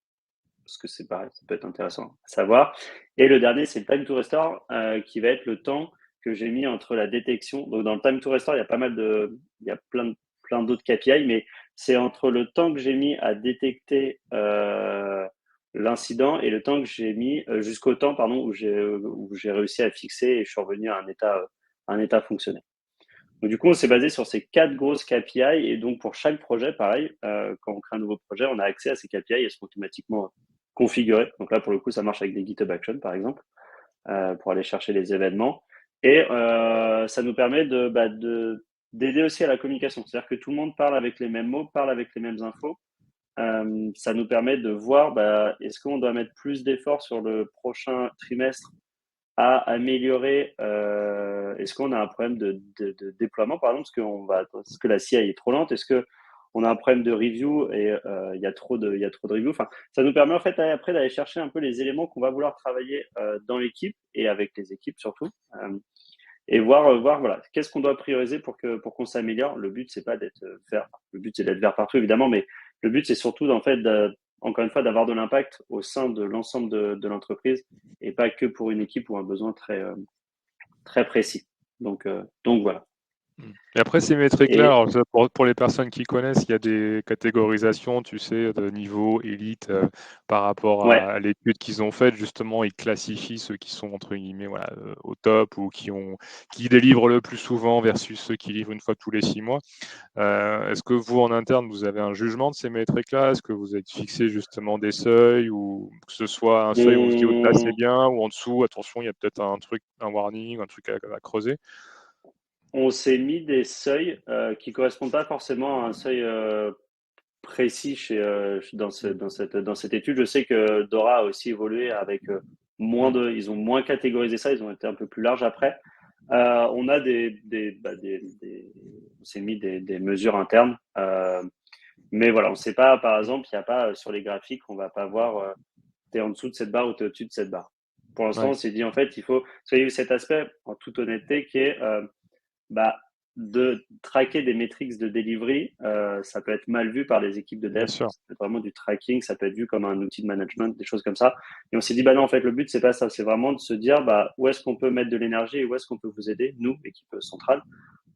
Parce que c'est pareil, ça peut être intéressant à savoir. Et le dernier, c'est le time to restore, qui va être le temps que j'ai mis entre la détection. Donc dans le time to restore, il y a plein d'autres KPI, mais c'est entre le temps que j'ai mis à détecter l'incident et le temps que j'ai mis jusqu'au temps, pardon, où j'ai réussi à fixer et je suis revenu à un état fonctionnel. Donc, du coup, on s'est basé sur ces 4 grosses KPI et donc pour chaque projet, pareil, quand on crée un nouveau projet, on a accès à ces KPI, elles sont automatiquement configurées. Donc là, pour le coup, ça marche avec des GitHub Actions, par exemple, pour aller chercher les événements. Et ça nous permet d'aider aussi à la communication. C'est-à-dire que tout le monde parle avec les mêmes mots, parle avec les mêmes infos. Ça nous permet de voir, est-ce qu'on doit mettre plus d'efforts sur le prochain trimestre à améliorer. Est-ce qu'on a un problème de déploiement, par exemple, est-ce que la CI est trop lente? Est-ce que on a un problème de review et il y a trop de review? Enfin, ça nous permet en fait après d'aller chercher un peu les éléments qu'on va vouloir travailler dans l'équipe et avec les équipes surtout. Et voir voilà, qu'est-ce qu'on doit prioriser pour qu'on s'améliore. Le but, c'est pas d'être vert. Le but, c'est d'être vert partout, évidemment, mais le but, c'est surtout, en fait, encore une fois, d'avoir de l'impact au sein de l'ensemble de l'entreprise et pas que pour une équipe ou un besoin très précis. Donc voilà. Et après, ces métriques-là, Et alors, pour les personnes qui connaissent, il y a des catégorisations, tu sais, de niveau élite par rapport ouais, à l'étude qu'ils ont faite. Justement, ils classifient ceux qui sont, entre guillemets, voilà, au top ou qui délivrent le plus souvent versus ceux qui livrent une fois tous les 6 mois. Est-ce que vous, en interne, vous avez un jugement de ces métriques-là? Est-ce que vous êtes fixé justement des seuils ou que ce soit un seuil où on se dit au-delà c'est on, bien ou en dessous, attention, il y a peut-être un truc, un warning, un truc à creuser? on s'est mis des seuils qui correspondent pas forcément à un seuil précis dans cette étude. Je sais que Dora a aussi évolué avec Mm. ils ont moins catégorisé ça, ils ont été un peu plus larges après. On a on s'est mis des mesures internes, mais voilà, on ne sait pas, par exemple, il n'y a pas sur les graphiques, on va pas voir t'es en dessous de cette barre ou t'es au-dessus de cette barre. Pour l'instant, Ouais, on s'est dit en fait, il faut, il y a eu cet aspect en toute honnêteté qui est bah, de traquer des métriques de delivery, ça peut être mal vu par les équipes de bien dev. sûr. Ça peut être vraiment du tracking, ça peut être vu comme un outil de management, des choses comme ça. Et on s'est dit, non, en fait, le but, c'est pas ça. C'est vraiment de se dire, où est-ce qu'on peut mettre de l'énergie et où est-ce qu'on peut vous aider, nous, équipe centrale,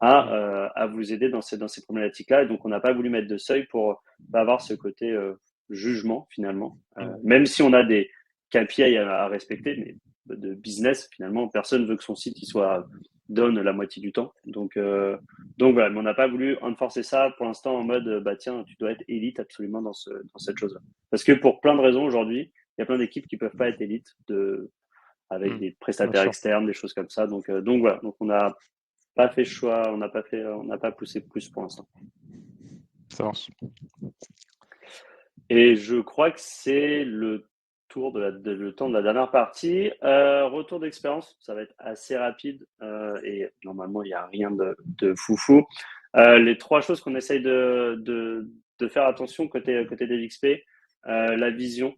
Mm. à vous aider dans ces problématiques-là. Et donc, on n'a pas voulu mettre de seuil pour avoir ce côté jugement, finalement. Mm. Même si on a des KPI à respecter, mais de business, finalement, personne veut que son site il soit donne la moitié du temps. Donc voilà, mais on n'a pas voulu enforcer ça pour l'instant en mode tiens, tu dois être élite absolument dans cette chose-là. Parce que pour plein de raisons aujourd'hui, il y a plein d'équipes qui peuvent pas être élites avec Mm. des Bien prestataires sûr, externes, des choses comme ça. Donc voilà, donc on n'a pas fait choix, on n'a pas poussé plus pour l'instant. ça marche. Et je crois que c'est le le temps de la dernière partie. Retour d'expérience, ça va être assez rapide et normalement il n'y a rien de foufou. Les trois choses qu'on essaye de faire attention côté DevXP, la vision.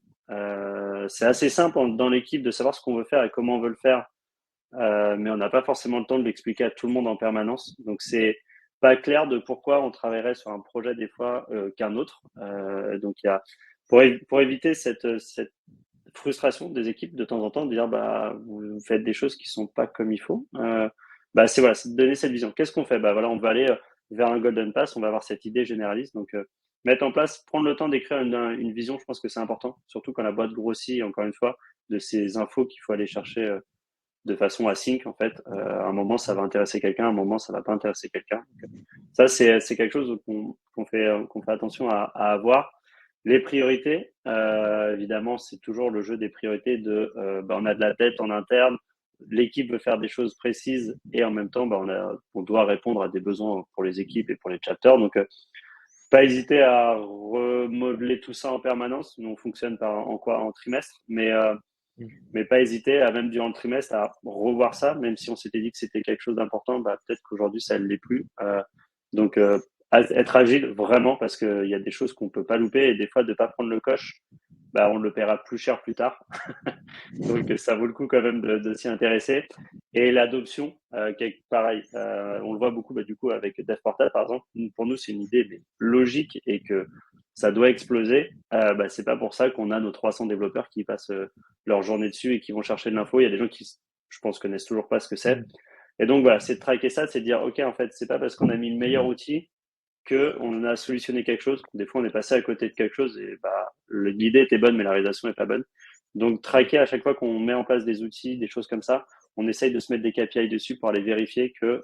C'est assez simple dans l'équipe de savoir ce qu'on veut faire et comment on veut le faire, mais on n'a pas forcément le temps de l'expliquer à tout le monde en permanence. Donc c'est pas clair de pourquoi on travaillerait sur un projet des fois qu'un autre. Donc il y a pour éviter cette frustration des équipes de temps en temps de dire vous faites des choses qui sont pas comme il faut. C'est voilà, c'est de donner cette vision. Qu'est-ce qu'on fait? Voilà, on va aller vers un golden pass, on va avoir cette idée généraliste. Donc mettre en place, prendre le temps d'écrire une vision, je pense que c'est important, surtout quand la boîte grossit. Encore une fois, de ces infos qu'il faut aller chercher de façon async en fait. À un moment ça va intéresser quelqu'un, à un moment ça va pas intéresser quelqu'un. Ça c'est quelque chose qu'on fait attention à avoir. Les priorités, évidemment, c'est toujours le jeu des priorités on a de la tête en interne, l'équipe veut faire des choses précises et en même temps, on doit répondre à des besoins pour les équipes et pour les chapters. Donc, pas hésiter à remodeler tout ça en permanence. Nous, on fonctionne en trimestre, mais pas hésiter à même durant le trimestre à revoir ça, même si on s'était dit que c'était quelque chose d'important, peut-être qu'aujourd'hui ça ne l'est plus. Donc être agile vraiment parce qu'il y a des choses qu'on peut pas louper et des fois de pas prendre le coche, bah, on le paiera plus cher plus tard. Donc ça vaut le coup quand même de s'y intéresser. Et l'adoption, qui est pareil, on le voit beaucoup du coup avec DevPortal par exemple. Pour nous, c'est une idée logique et que ça doit exploser. C'est pas pour ça qu'on a nos 300 développeurs qui passent leur journée dessus et qui vont chercher de l'info. Il y a des gens qui, je pense, connaissent toujours pas ce que c'est. Et donc voilà, c'est de traquer ça, c'est de dire ok, en fait, c'est pas parce qu'on a mis le meilleur outil que on a solutionné quelque chose. Des fois, on est passé à côté de quelque chose et l'idée était bonne, mais la réalisation n'est pas bonne. Donc, traquer à chaque fois qu'on met en place des outils, des choses comme ça, on essaye de se mettre des KPI dessus pour aller vérifier que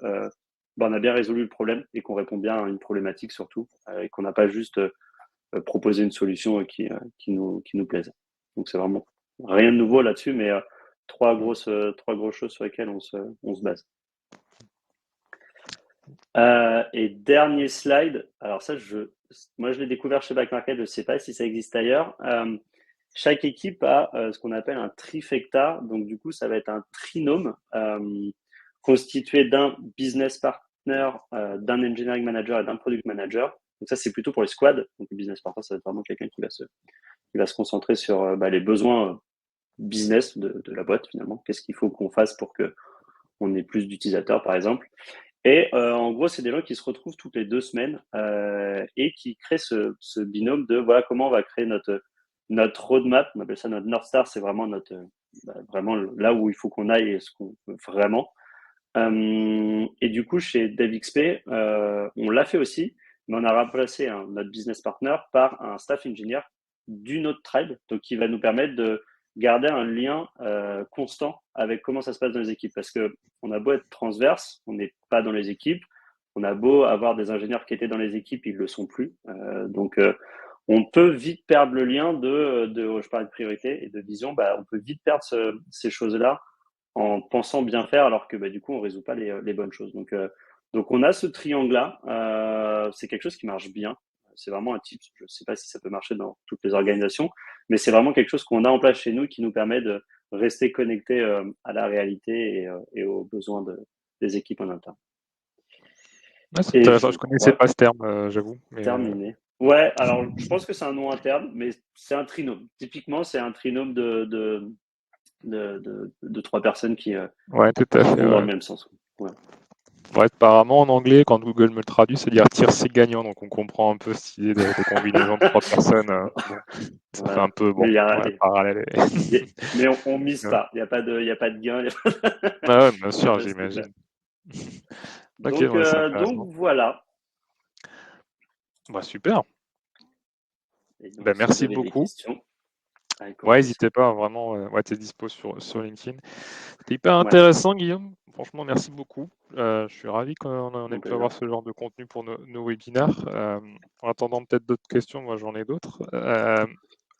on a bien résolu le problème et qu'on répond bien à une problématique surtout et qu'on n'a pas juste proposé une solution qui nous plaise. Donc, c'est vraiment rien de nouveau là-dessus, mais trois grosses choses sur lesquelles on se base. Et dernier slide, alors ça, moi je l'ai découvert chez Back Market, je ne sais pas si ça existe ailleurs. Chaque équipe a ce qu'on appelle un trifecta, donc du coup ça va être un trinôme constitué d'un business partner, d'un engineering manager et d'un product manager. Donc ça c'est plutôt pour les squads. Donc le business partner, ça va être vraiment quelqu'un qui va se concentrer sur les besoins business de la boîte finalement. Qu'est-ce qu'il faut qu'on fasse pour que on ait plus d'utilisateurs par exemple. Et en gros, c'est des gens qui se retrouvent toutes les 2 semaines et qui créent ce binôme de voilà comment on va créer notre roadmap. On appelle ça notre North Star. C'est vraiment vraiment là où il faut qu'on aille et ce qu'on veut vraiment. Et du coup, chez DevXP, on l'a fait aussi, mais on a remplacé notre business partner par un staff engineer d'une autre tribe, donc qui va nous permettre de garder un lien constant avec comment ça se passe dans les équipes. Parce que on a beau être transverse, on n'est pas dans les équipes. On a beau avoir des ingénieurs qui étaient dans les équipes, ils le sont plus. Donc on peut vite perdre le lien je parlais de priorité et de vision. On peut vite perdre ces choses-là en pensant bien faire, alors que du coup on résout pas les bonnes choses. Donc on a ce triangle-là. C'est quelque chose qui marche bien. C'est vraiment un type. Je ne sais pas si ça peut marcher dans toutes les organisations, mais c'est vraiment quelque chose qu'on a en place chez nous qui nous permet de rester connecté à la réalité et aux besoins des équipes en interne. C'est Et intéressant, je je connaissais crois pas ce terme, j'avoue. Mais, terminé. Ouais, alors je pense que c'est un nom interne, mais c'est un trinôme. Typiquement, c'est un trinôme de 3 personnes ouais, tout à qui fait. vont dans Ouais. le même sens. Ouais. Ouais, apparemment, en anglais, quand Google me le traduit, c'est dire tiercé gagnant. Donc, on comprend un peu cette idée de combinaison de 3 personnes. Bon, ça fait un Voilà. peu, Mais bon, ouais, parallèle. mais on mise Ouais. pas. Il y a pas de gain. Ah ouais, bien On va sûr, rester là. j'imagine. Ok, ouais, c'est intéressant. Donc voilà. Bah, super. Et donc, Ben, si vous merci avez des beaucoup. questions, avec grand Ouais, plaisir. n'hésitez pas, vraiment, ouais, tu es dispo sur LinkedIn. C'était hyper Ouais, intéressant, Guillaume. Franchement, merci beaucoup. Je suis ravi qu'on ait mon pu plaisir. avoir ce genre de contenu pour nos webinaires. En attendant peut-être d'autres questions, moi j'en ai d'autres.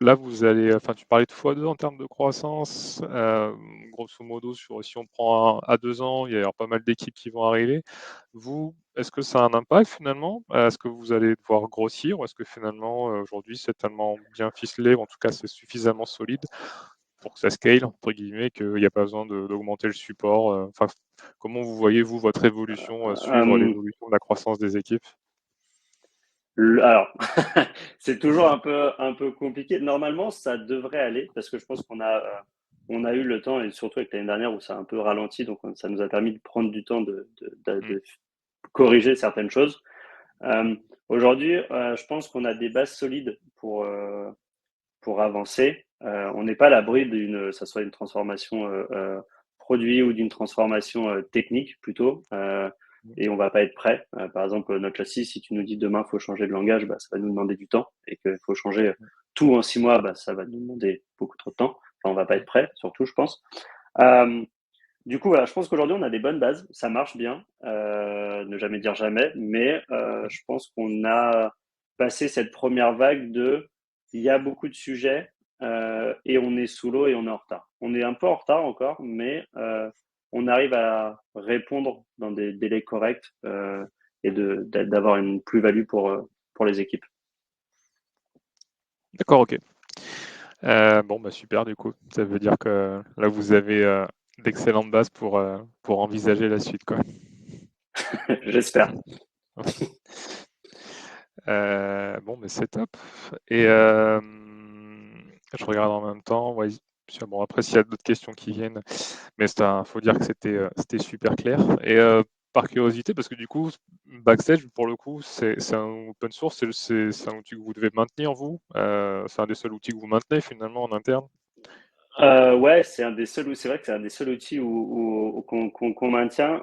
Là, enfin, tu parlais de x2 en termes de croissance. Grosso modo, si on prend à 2 ans, il y a pas mal d'équipes qui vont arriver. Vous, est-ce que ça a un impact finalement? Est-ce que vous allez devoir grossir ou est-ce que finalement, aujourd'hui, c'est tellement bien ficelé, ou en tout cas, c'est suffisamment solide pour que ça scale, entre guillemets, qu'il n'y a pas besoin d'augmenter le support? Enfin, comment vous voyez, vous, votre évolution, suivre Euh, l'évolution de la croissance des équipes? alors, c'est toujours un peu compliqué. Normalement, ça devrait aller parce que je pense on a eu le temps et surtout avec l'année dernière où ça a un peu ralenti, donc ça nous a permis de prendre du temps Mm. de corriger certaines choses. Aujourd'hui, je pense qu'on a des bases solides pour avancer. On n'est pas à l'abri ça soit une transformation produit ou d'une transformation technique plutôt. Et on va pas être prêt. Par exemple, notre châssis, si tu nous dis demain, il faut changer de langage, ça va nous demander du temps. Et qu'il faut changer tout en 6 mois, ça va nous demander beaucoup trop de temps. Enfin, on va pas être prêt, surtout, je pense. Du coup, voilà, je pense qu'aujourd'hui, on a des bonnes bases. Ça marche bien. Ne jamais dire jamais. Mais je pense qu'on a passé cette première vague il y a beaucoup de sujets et on est sous l'eau et on est en retard. On est un peu en retard encore, mais on arrive à répondre dans des délais corrects et d'avoir une plus-value pour les équipes. D'accord, ok. Bon, bah super, du coup. Ça veut dire que là, vous avez d'excellentes bases pour envisager la suite, quoi. J'espère. Bon, mais c'est top. Et je regarde en même temps. Ouais, bon, après, s'il y a d'autres questions qui viennent, mais faut dire que c'était super clair. Et par curiosité, parce que du coup, Backstage, pour le coup, c'est un open source, c'est un outil que vous devez maintenir, vous. C'est un des seuls outils que vous maintenez finalement en interne. Ouais, c'est vrai que c'est un des seuls outils qu'on maintient.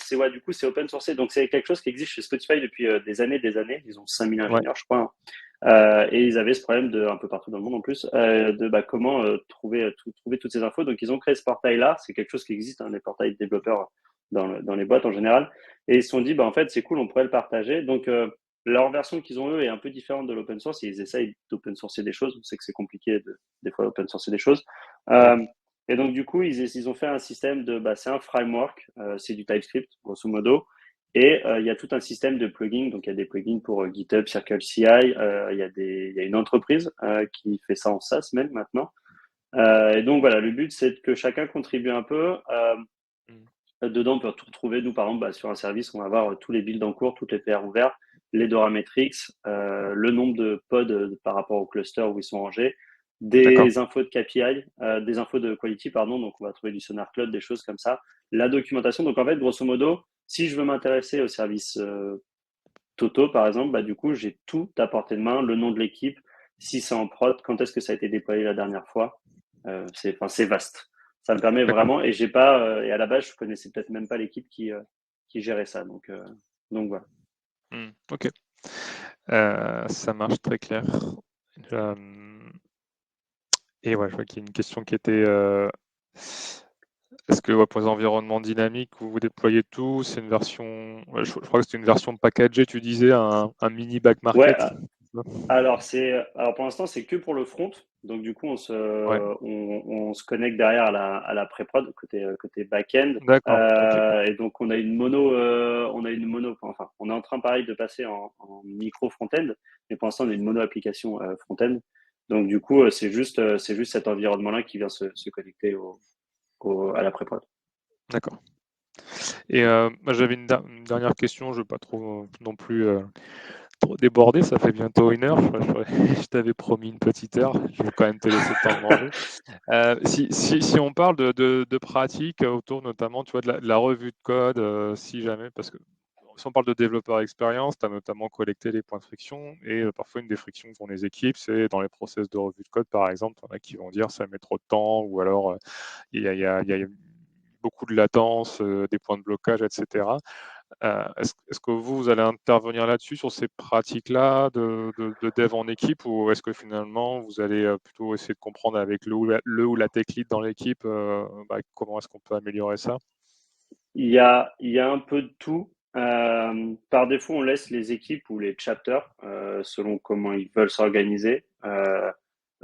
C'est ouais, du coup, c'est open sourcé, donc c'est quelque chose qui existe chez Spotify depuis des années, des années. Ils ont 5000 Ouais, ingénieurs, je crois, hein. Et ils avaient ce problème un peu partout dans le monde en plus, de comment trouver toutes ces infos. Donc ils ont créé ce portail-là. C'est quelque chose qui existe, hein, les portails de développeurs dans les boîtes en général. Et ils se sont dit, en fait, c'est cool, on pourrait le partager. Donc leur version qu'ils ont eux est un peu différente de l'open source. Ils essayent d'open sourcer des choses. On sait que c'est compliqué des fois open sourcer des choses. ouais, Euh, et donc du coup, ils ont fait un système c'est un framework, c'est du TypeScript grosso modo. Et il y a tout un système de plugins. Donc, il y a des plugins pour GitHub, CircleCI. Il y a une entreprise qui fait ça en SaaS même maintenant. Et donc, voilà, le but, c'est que chacun contribue un peu. mm, Dedans, on peut tout retrouver. Nous, par exemple, sur un service, on va avoir tous les builds en cours, toutes les PR ouvertes, les Dora Metrics, le nombre de pods par rapport au cluster où ils sont rangés, d'accord. des infos de KPI, des infos de quality, pardon. Donc, on va trouver du Sonar Cloud, des choses comme ça. La documentation. Donc, en fait, grosso modo, si je veux m'intéresser au service Toto, par exemple, du coup, j'ai tout à portée de main, le nom de l'équipe, si c'est en prod, quand est-ce que ça a été déployé la dernière fois. C'est vaste. Ça me permet D'accord. vraiment, et j'ai pas, et à la base, je connaissais peut-être même pas l'équipe qui gérait ça. Donc voilà. Ok. Ça marche très clair. Euh, et ouais, je vois qu'il y a une question qui était est-ce que ouais, pour les environnements dynamiques, vous déployez tout? C'est une version, ouais, je crois que c'est une version packagée, tu disais, un mini back Ouais, market. alors pour l'instant, c'est que pour le front. Donc du coup, Ouais, on se connecte derrière à la pré-prod côté back-end. d'accord, ok, Et donc on a une mono, enfin, on est en train pareil de passer en micro front-end, mais pour l'instant, on a une mono application front-end. Donc du coup, c'est juste cet environnement-là qui vient se connecter à la pré-prod. d'accord. Et moi, j'avais une dernière question, je ne veux pas trop non plus trop déborder, ça fait bientôt 1 heure, je t'avais promis une petite heure, je vais quand même te laisser le temps de manger. Si on parle de pratiques autour notamment, tu vois, de la revue de code, si jamais, parce que si on parle de développeur expérience, tu as notamment collecté les points de friction et parfois une des frictions qu'ont les équipes, c'est dans les process de revue de code, par exemple, il y en a qui vont dire ça met trop de temps ou alors il y a beaucoup de latence, des points de blocage, etc. Est-ce que vous allez intervenir là-dessus, sur ces pratiques-là de dev en équipe, ou est-ce que finalement vous allez plutôt essayer de comprendre avec le ou la tech lead dans l'équipe comment est-ce qu'on peut améliorer ça? Il y a un peu de tout. Par défaut, on laisse les équipes ou les chapters, selon comment ils veulent s'organiser,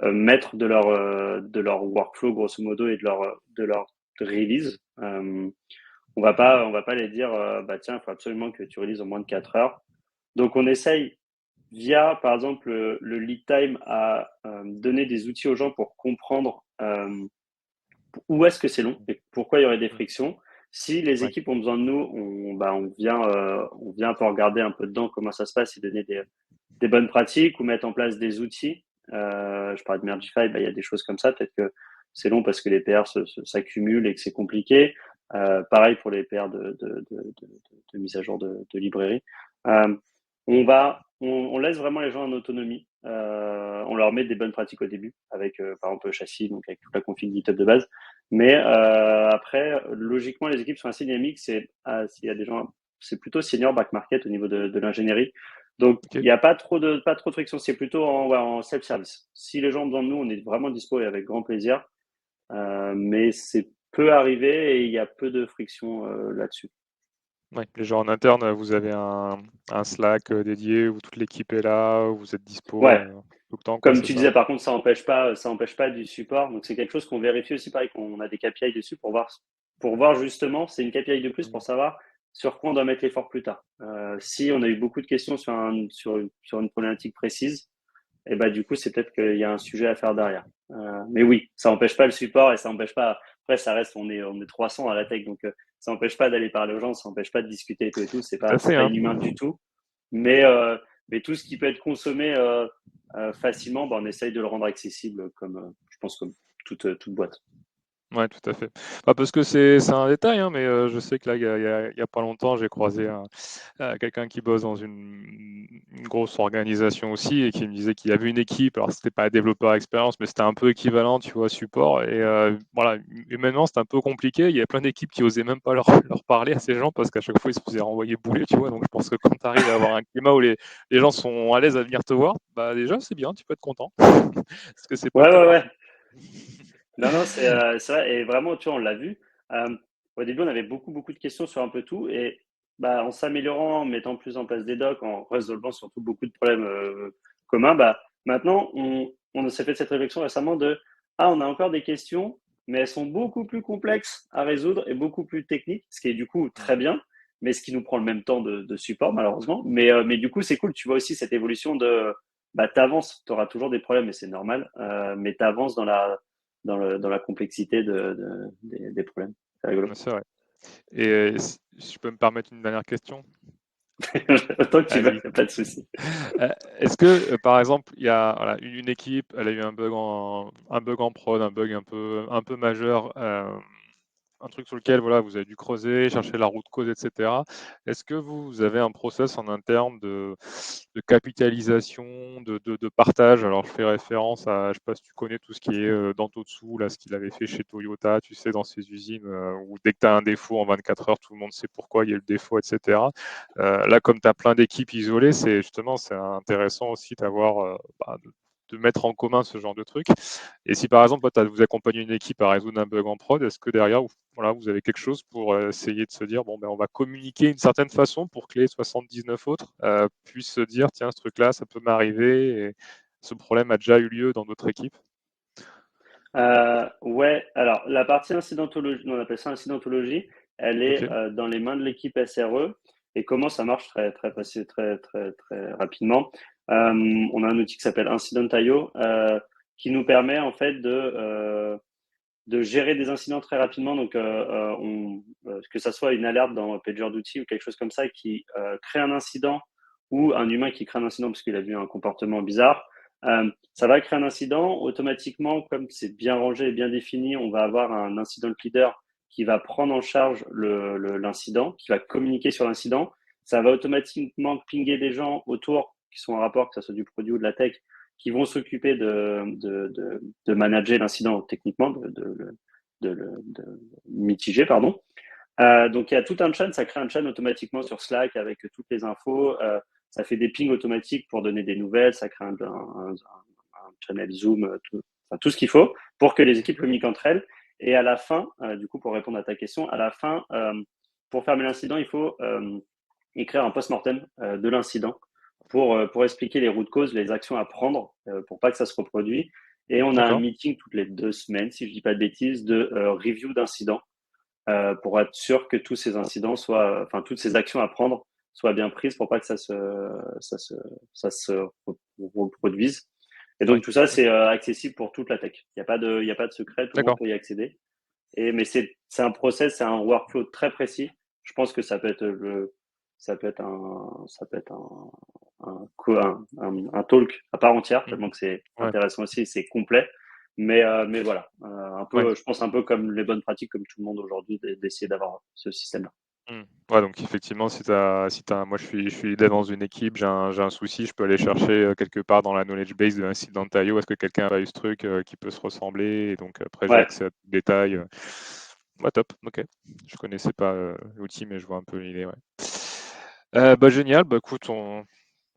mettre de leur workflow grosso modo et de leur release. On va pas les dire, tiens, il faut absolument que tu releases en moins de 4 heures. Donc on essaye via, par exemple, le lead time à donner des outils aux gens pour comprendre où est-ce que c'est long et pourquoi il y aurait des Mm. frictions. Si les Ouais, équipes ont besoin de nous, on vient un peu regarder un peu dedans comment ça se passe et donner des bonnes pratiques ou mettre en place des outils. Je parlais de Mergify, il y a des choses comme ça. Peut-être que c'est long parce que les PR s'accumulent et que c'est compliqué. Pareil pour les PR de mise à jour de librairie. Euh, on laisse vraiment les gens en autonomie. On leur met des bonnes pratiques au début avec, par exemple, le châssis, donc avec toute la config GitHub de base. Mais après, logiquement, les équipes sont assez dynamiques. S'il y a des gens, c'est plutôt senior back market au niveau de l'ingénierie. Donc, il ok. n'y a pas trop de friction. C'est plutôt en self-service. Si les gens ont besoin de nous, on est vraiment dispo et avec grand plaisir. Mais c'est peu arrivé et il y a peu de friction là-dessus. Ouais, les gens en interne, vous avez un Slack dédié où toute l'équipe est là, où vous êtes dispo Ouais, tout le temps, quoi, comme c'est tu ça? disais, par contre, ça empêche pas du support. Donc, c'est quelque chose qu'on vérifie aussi, pareil, qu'on a des KPI dessus pour voir justement, c'est une KPI de plus Mm. pour savoir sur quoi on doit mettre l'effort plus tard. Si on a eu beaucoup de questions sur une problématique précise, et du coup, c'est peut-être qu'il y a un sujet à faire derrière. Mais oui, ça n'empêche pas le support et ça n'empêche pas. Après, ça reste, on est 300 à la tech, donc ça n'empêche pas d'aller parler aux gens, ça n'empêche pas de discuter et tout et tout. Tout à C'est fait, pas hein. inhumain du tout. Mais Mais tout ce qui peut être consommé facilement, on essaye de le rendre accessible, comme je pense comme toute boîte. Ouais, tout à fait. Parce que c'est un détail, hein, mais je sais que là, il y a pas longtemps, j'ai croisé quelqu'un qui bosse dans une grosse organisation aussi et qui me disait qu'il y avait une équipe. Alors, c'était pas développeur expérience, mais c'était un peu équivalent, tu vois, support. Et voilà, humainement, c'était un peu compliqué. Il y avait plein d'équipes qui osaient même pas leur parler à ces gens parce qu'à chaque fois, ils se faisaient renvoyer bouler, tu vois. Donc, je pense que quand tu arrives à avoir un climat où les gens sont à l'aise à venir te voir, bah déjà, c'est bien, tu peux être content. Parce que c'est pas le Ouais, cas ouais, partout. ouais. Non, non, c'est vrai. Et vraiment, tu vois, on l'a vu. Euh, Au début, on avait beaucoup de questions sur un peu tout. Et en s'améliorant, en mettant plus en place des docs, en résolvant surtout beaucoup de problèmes communs, maintenant, on s'est fait cette réflexion récemment de ah, on a encore des questions, mais elles sont beaucoup plus complexes à résoudre et beaucoup plus techniques, ce qui est du coup très Mhm. bien, mais ce qui nous prend le même temps de support, malheureusement. Mais du coup, c'est cool. Tu vois aussi cette évolution de t'avances, tu auras toujours des problèmes et c'est normal, mais tu avances dans la complexité des problèmes. C'est rigolo. C'est vrai. Et si je peux me permettre une dernière question? Autant que tu veux, Allez. pas de souci. Est-ce que, par exemple, il y a voilà, une équipe, elle a eu un bug en prod, un bug un peu majeur, un truc sur lequel voilà, vous avez dû creuser, chercher la route cause, etc. Est-ce que vous avez un process en interne de capitalisation, de partage? Alors, je fais référence à, je ne sais pas si tu connais tout ce qui est Dantotsu, là, ce qu'il avait fait chez Toyota, tu sais, dans ses usines, où dès que tu as un défaut en 24 heures, tout le monde sait pourquoi il y a eu le défaut, etc. Là, comme tu as plein d'équipes isolées, c'est intéressant aussi d'avoir, de mettre en commun ce genre de truc. Et si par exemple, vous accompagnez une équipe à résoudre un bug en prod, est-ce que derrière, voilà, vous avez quelque chose pour essayer de se dire, bon, ben, on va communiquer d'une certaine façon pour que les 79 autres puissent se dire, tiens, ce truc-là, ça peut m'arriver, et ce problème a déjà eu lieu dans d'autres équipes. Ouais, alors la partie incidentologie, on appelle ça incidentologie, elle est Ok, dans les mains de l'équipe SRE. Et comment ça marche très rapidement. On a un outil qui s'appelle Incident.io qui nous permet en fait de gérer des incidents très rapidement. Donc, que ça soit une alerte dans PagerDuty ou quelque chose comme ça qui crée un incident ou un humain qui crée un incident parce qu'il a vu un comportement bizarre, ça va créer un incident. Automatiquement, comme c'est bien rangé et bien défini, on va avoir un incident leader qui va prendre en charge l'incident, qui va communiquer sur l'incident. Ça va automatiquement pinguer des gens autour qui sont en rapport, que ce soit du produit ou de la tech, qui vont s'occuper de manager l'incident techniquement, de mitiger, pardon. Donc il y a tout un chaîne, ça crée un chaîne automatiquement sur Slack avec toutes les infos. Ça fait des pings automatiques pour donner des nouvelles, ça crée un channel Zoom, enfin, tout ce qu'il faut pour que les équipes communiquent entre elles. Et à la fin, du coup, pour répondre à ta question, à la fin, pour fermer l'incident, il faut écrire un post-mortem de l'incident pour expliquer les routes causes, les actions à prendre pour pas que ça se reproduise. Et on a un d'accord. meeting toutes les 2 semaines, si je dis pas de bêtises, de review d'incidents pour être sûr que tous ces incidents soient, enfin toutes ces actions à prendre soient bien prises pour pas que ça se, ça se reproduise. Et Oui, donc tout ça c'est accessible pour toute la tech. Il y a pas de secret, tout le monde d'accord. peut y accéder. Mais c'est un process, c'est un workflow très précis. Je pense que ça peut être un talk à part entière, Mhm. tellement que c'est Ouais, intéressant aussi, c'est complet. Mais voilà, ouais. je pense un peu comme les bonnes pratiques, comme tout le monde aujourd'hui, d'essayer d'avoir ce système-là. Mm. Ouais, donc effectivement, moi je suis leader dans une équipe, j'ai un souci, je peux aller chercher quelque part dans la knowledge base de Incident.io, est-ce que quelqu'un a eu ce truc qui peut se ressembler, et donc après j'ai Ouais. accès à tout le détail. Ouais, top, ok. Je connaissais pas l'outil, mais je vois un peu l'idée, ouais. Génial, écoute, on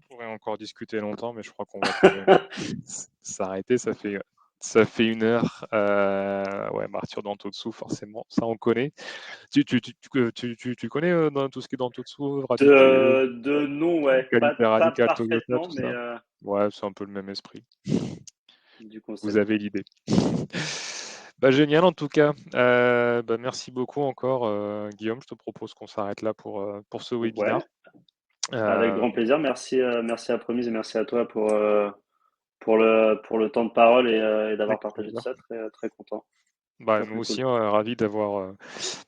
pourrait encore discuter longtemps, mais je crois qu'on va quand même s'arrêter, ça fait 1 heure. Ouais, Arthur Dantotsu, forcément, ça on connaît. Tu connais dans tout ce qui est dans Totsu, Radio, De nom, ouais, Qualité pas Radicale, Toyota, parfaitement, tout mais ça? Ouais, c'est un peu le même esprit. du Vous concept. avez l'idée. Génial en tout cas. Merci beaucoup encore, Guillaume. Je te propose qu'on s'arrête là pour ce Ouais, webinaire. avec Euh, grand plaisir. Merci à Promise et merci à toi pour le temps de parole et avec d'avoir partagé tout plaisir. ça. Très content. Très, Nous très cool. aussi, ravis d'avoir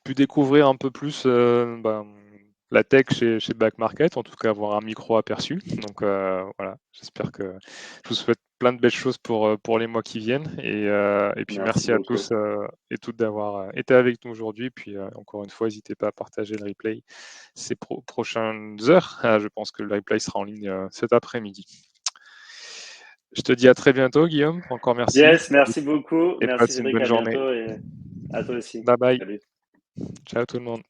pu découvrir un peu plus la tech chez Back Market, en tout cas avoir un micro aperçu. Donc voilà, j'espère que je vous souhaite plein de belles choses pour les mois qui viennent. Et puis Merci merci à beaucoup. tous et toutes d'avoir été avec nous aujourd'hui. Puis encore une fois, n'hésitez pas à partager le replay ces prochaines heures. Je pense que le replay sera en ligne cet après-midi. Je te dis à très bientôt, Guillaume. Encore merci. Yes, merci beaucoup. Et Merci passe une Cédric, bonne à journée. bientôt et à toi aussi. Bye bye. Salut. Ciao tout le monde.